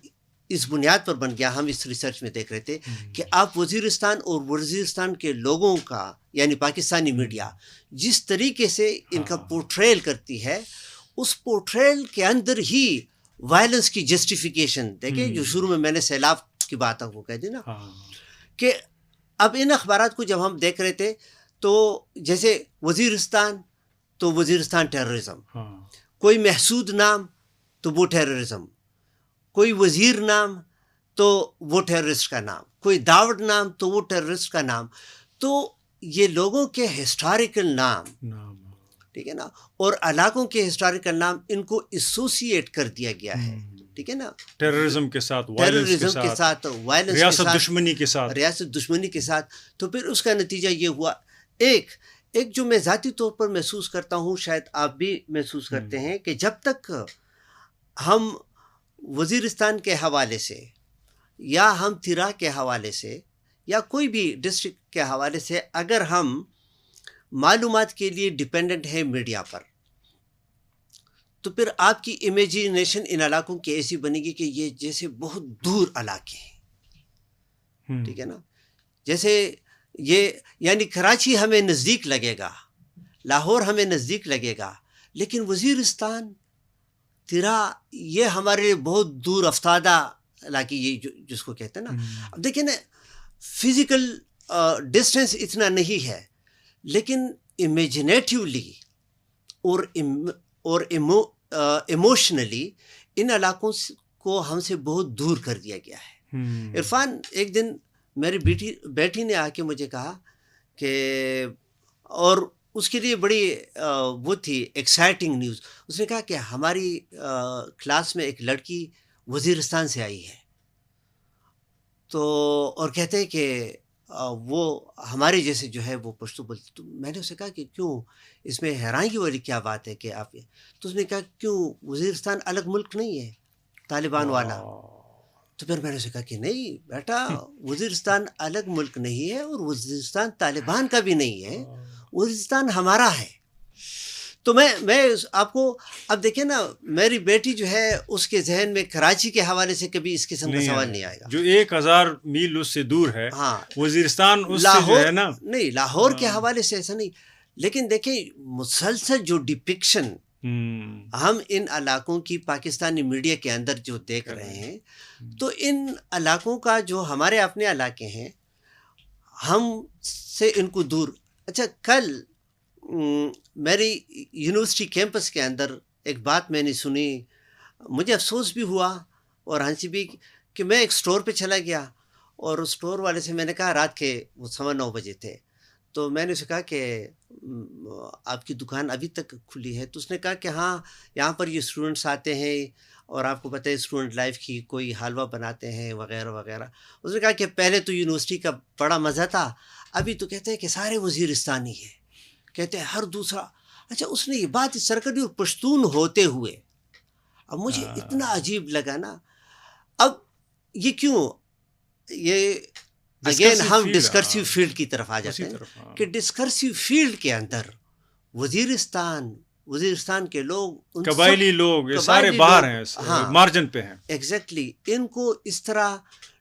اس بنیاد پر بن گیا، ہم اس ریسرچ میں دیکھ رہے تھے کہ آپ وزیرستان اور وزیرستان کے لوگوں کا، یعنی پاکستانی میڈیا جس طریقے سے ان کا پورٹریل کرتی ہے، اس پورٹریل کے اندر ہی وائلنس کی جسٹیفیکیشن دیکھیں. جو شروع میں نے سیلاب کی بات آپ کو کہہ دی نا، کہ اب ان اخبارات کو جب ہم دیکھ رہے تھے تو جیسے وزیرستان تو وزیرستان ٹیررزم، کوئی محسود نام تو وہ ٹیررزم، کوئی وزیر نام تو وہ ٹیررسٹ کا نام، کوئی داوڑ نام تو وہ ٹیررسٹ کا نام. تو یہ لوگوں کے ہسٹوریکل نام، ٹھیک ہے نا، اور علاقوں کے ہسٹوریکل نام ان کو ایسوسیٹ کر دیا گیا ہے، ٹھیک ہے نا، ٹیررزم کے ساتھ، وائلنس ریاست دشمنی کے ساتھ، ریاست دشمنی کے ساتھ. تو پھر اس کا نتیجہ یہ ہوا، ایک جو میں ذاتی طور پر محسوس کرتا ہوں، شاید آپ بھی محسوس کرتے ہیں، کہ جب تک ہم وزیرستان کے حوالے سے یا ہم تیرا کے حوالے سے یا کوئی بھی ڈسٹرکٹ کے حوالے سے اگر ہم معلومات کے لیے ڈیپینڈنٹ ہیں میڈیا پر، تو پھر آپ کی امیجینیشن ان علاقوں کی ایسی بنے گی کہ یہ جیسے بہت دور علاقے ہیں، ٹھیک ہے نا. جیسے یہ یعنی کراچی ہمیں نزدیک لگے گا، لاہور ہمیں نزدیک لگے گا، لیکن وزیرستان، تیرا، یہ ہمارے بہت دور افتادہ علاقے، یہ جس کو کہتے ہیں نا. اب دیکھیں نا، فزیکل ڈسٹینس اتنا نہیں ہے، لیکن امیجنیٹیولی اور ایموشنلی ان علاقوں کو ہم سے بہت دور کر دیا گیا ہے. عرفان، ایک دن میری بیٹی نے آ کے مجھے کہا کہ، اور اس کے لیے بڑی وہ تھی ایکسائٹنگ نیوز، اس نے کہا کہ ہماری کلاس میں ایک لڑکی وزیرستان سے آئی ہے، تو اور کہتے ہیں کہ وہ ہمارے جیسے جو ہے وہ پشتو بولتی. تو میں نے اسے کہا کہ کیوں، اس میں حیرانگی والی کیا بات ہے کہ آپ، تو اس نے کہا کیوں وزیرستان الگ ملک نہیں ہے طالبان والا؟ تو پھر میں نے اسے کہا کہ نہیں بیٹا، وزیرستان الگ ملک نہیں ہے اور وزیرستان طالبان کا بھی نہیں ہے، وزیرستان ہمارا ہے. تو میں آپ کو اب دیکھیں نا، میری بیٹی جو ہے اس کے ذہن میں کراچی کے حوالے سے کبھی اس قسم کا سوال نہیں آئے گا، جو 1000 میل اس سے دور ہے. وزیرستان اس سے جو ہے نا، نہیں، لاہور کے حوالے سے ایسا نہیں. لیکن دیکھیں مسلسل جو ڈپکشن ہم ان علاقوں کی پاکستانی میڈیا کے اندر جو دیکھ رہے ہیں، تو ان علاقوں کا جو ہمارے اپنے علاقے ہیں، ہم سے ان کو دور. اچھا، کل میری یونیورسٹی کیمپس کے اندر ایک بات میں نے سنی، مجھے افسوس بھی ہوا اور ہنسی بھی، کہ میں ایک سٹور پہ چلا گیا اور اس سٹور والے سے میں نے کہا، رات کے وہ 9:15 بجے تھے، تو میں نے اسے کہا کہ آپ کی دکان ابھی تک کھلی ہے؟ تو اس نے کہا کہ ہاں یہاں پر یہ اسٹوڈنٹس آتے ہیں اور آپ کو پتہ ہے اسٹوڈنٹ لائف کی کوئی حلوہ بناتے ہیں وغیرہ وغیرہ. اس نے کہا کہ پہلے تو یونیورسٹی کا بڑا مزہ تھا، ابھی تو کہتے ہیں کہ سارے وزیرستانی ہیں، کہتے ہیں ہر دوسرا. اچھا اس نے یہ بات اس طرح کری اور پشتون ہوتے ہوئے. اب مجھے اتنا عجیب لگا نا. اب یہ کیوں، یہ اگین ہم ڈسکرسیو فیلڈ کی طرف آ جاتے ہیں کہ ڈسکرسیو فیلڈ کے اندر وزیرستان کے لوگ، قبائلی لوگ، یہ سارے باہر ہیں، مارجن پہ ہیں. ایگزیکٹلی ان کو اس طرح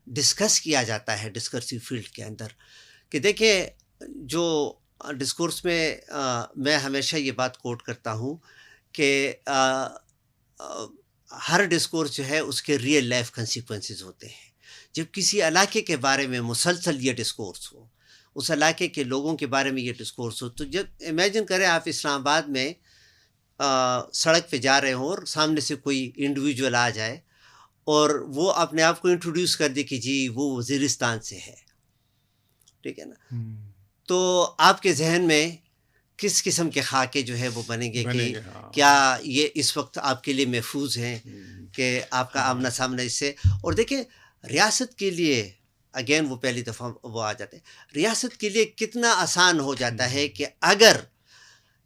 ڈسکس کیا جاتا ہے ڈسکرسیو فیلڈ کے اندر کہ دیکھیں جو ڈسکورس میں ہمیشہ یہ بات کوٹ کرتا ہوں کہ ہر ڈسکورس جو ہے اس کے ریئل لائف کنسیکوینسز ہوتے ہیں. جب کسی علاقے کے بارے میں مسلسل یہ ڈسکورس ہو، اس علاقے کے لوگوں کے بارے میں یہ ڈسکورس ہو، تو جب امیجن کریں آپ اسلام آباد میں سڑک پہ جا رہے ہوں اور سامنے سے کوئی انڈیویجول آ جائے اور وہ اپنے آپ کو انٹروڈیوس کر دے کہ جی وہ وزیرستان سے ہے، ٹھیک ہے نا، تو آپ کے ذہن میں کس قسم کے خاکے جو ہے وہ بنیں گے کہ کیا یہ اس وقت آپ کے لیے محفوظ ہیں کہ آپ کا آمنا سامنا اس سے. اور دیکھیں ریاست کے لیے اگین وہ پہلی دفعہ وہ آ جاتے ہیں، ریاست کے لیے کتنا آسان ہو جاتا ہے کہ اگر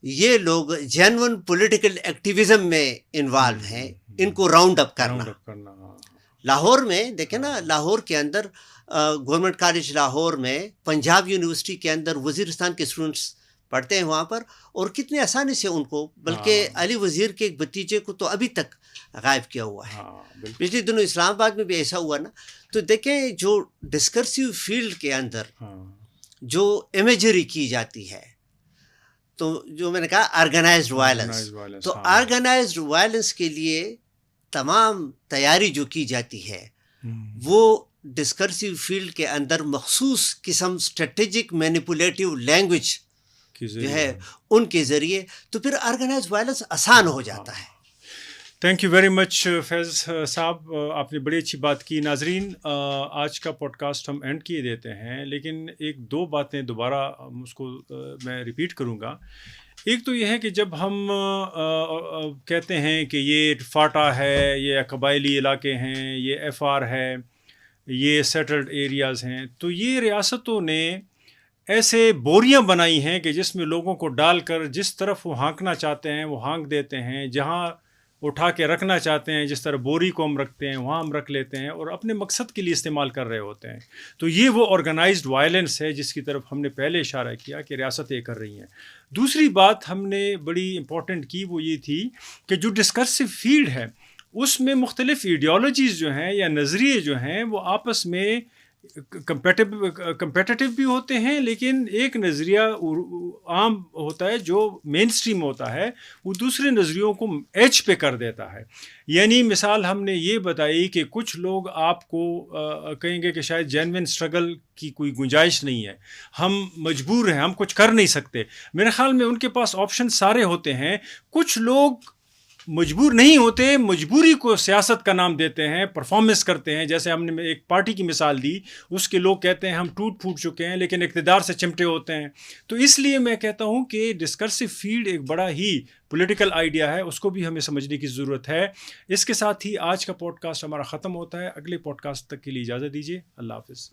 یہ لوگ جینون پولیٹیکل ایکٹیویزم میں انوالو ہیں، ان کو راؤنڈ اپ کرنا. لاہور میں دیکھیں نا، لاہور کے اندر گورنمنٹ کالج لاہور میں پنجاب یونیورسٹی کے اندر وزیرستان کے اسٹوڈنٹس پڑھتے ہیں وہاں پر، اور کتنے آسانی سے ان کو، بلکہ علی وزیر کے ایک بھتیجے کو تو ابھی تک غائب کیا ہوا ہے. پچھلے دنوں اسلام آباد میں بھی ایسا ہوا نا. تو دیکھیں جو ڈسکرسیو فیلڈ کے اندر جو امیجری کی جاتی ہے، تو جو میں نے کہا آرگنائزڈ وائلنس، تو آرگنائزڈ وائلنس کے لیے تمام تیاری جو کی جاتی ہے وہ ڈسکرسیو فیلڈ کے اندر مخصوص قسم اسٹریٹجک مینیپولیٹیو لینگویج جو ہے ان کے ذریعے، تو پھر آرگنائزڈ وائلنس آسان ہو جاتا ہے. تھینک یو ویری مچ فیض صاحب، آپ نے بڑی اچھی بات کی. ناظرین، آج کا پوڈ کاسٹ ہم اینڈ کیے دیتے ہیں، لیکن ایک دو باتیں دوبارہ اس کو میں ریپیٹ کروں گا. ایک تو یہ ہے کہ جب ہم کہتے ہیں کہ یہ فاٹا ہے، یہ قبائلی علاقے ہیں، یہ ایف آر ہے، یہ سیٹلڈ ایریاز ہیں، تو یہ ریاستوں نے ایسے بوریاں بنائی ہیں کہ جس میں لوگوں کو ڈال کر جس طرف وہ ہانکنا چاہتے ہیں وہ ہانک دیتے ہیں، جہاں اٹھا کے رکھنا چاہتے ہیں جس طرح بوری کو ہم رکھتے ہیں وہاں ہم رکھ لیتے ہیں، اور اپنے مقصد کے لیے استعمال کر رہے ہوتے ہیں. تو یہ وہ آرگنائزڈ وائلنس ہے جس کی طرف ہم نے پہلے اشارہ کیا کہ ریاستیں کر رہی ہیں. دوسری بات ہم نے بڑی امپورٹنٹ کی وہ یہ تھی کہ جو ڈسکرسیو فیلڈ ہے اس میں مختلف ایڈیالوجیز جو ہیں یا نظریے جو ہیں وہ آپس میں کمپیٹیٹیو بھی ہوتے ہیں، لیکن ایک نظریہ عام ہوتا ہے جو مین سٹریم ہوتا ہے، وہ دوسرے نظریوں کو ایج پہ کر دیتا ہے. یعنی مثال ہم نے یہ بتائی کہ کچھ لوگ آپ کو کہیں گے کہ شاید جینوین اسٹرگل کی کوئی گنجائش نہیں ہے، ہم مجبور ہیں، ہم کچھ کر نہیں سکتے. میرے خیال میں ان کے پاس آپشن سارے ہوتے ہیں. کچھ لوگ مجبور نہیں ہوتے، مجبوری کو سیاست کا نام دیتے ہیں، پرفارمنس کرتے ہیں. جیسے ہم نے ایک پارٹی کی مثال دی، اس کے لوگ کہتے ہیں ہم ٹوٹ پھوٹ چکے ہیں لیکن اقتدار سے چمٹے ہوتے ہیں. تو اس لیے میں کہتا ہوں کہ ڈسکرسیو فیلڈ ایک بڑا ہی پولیٹیکل آئیڈیا ہے، اس کو بھی ہمیں سمجھنے کی ضرورت ہے. اس کے ساتھ ہی آج کا پوڈ کاسٹ ہمارا ختم ہوتا ہے. اگلے پوڈ کاسٹ تک کے لیے اجازت دیجیے. اللہ حافظ.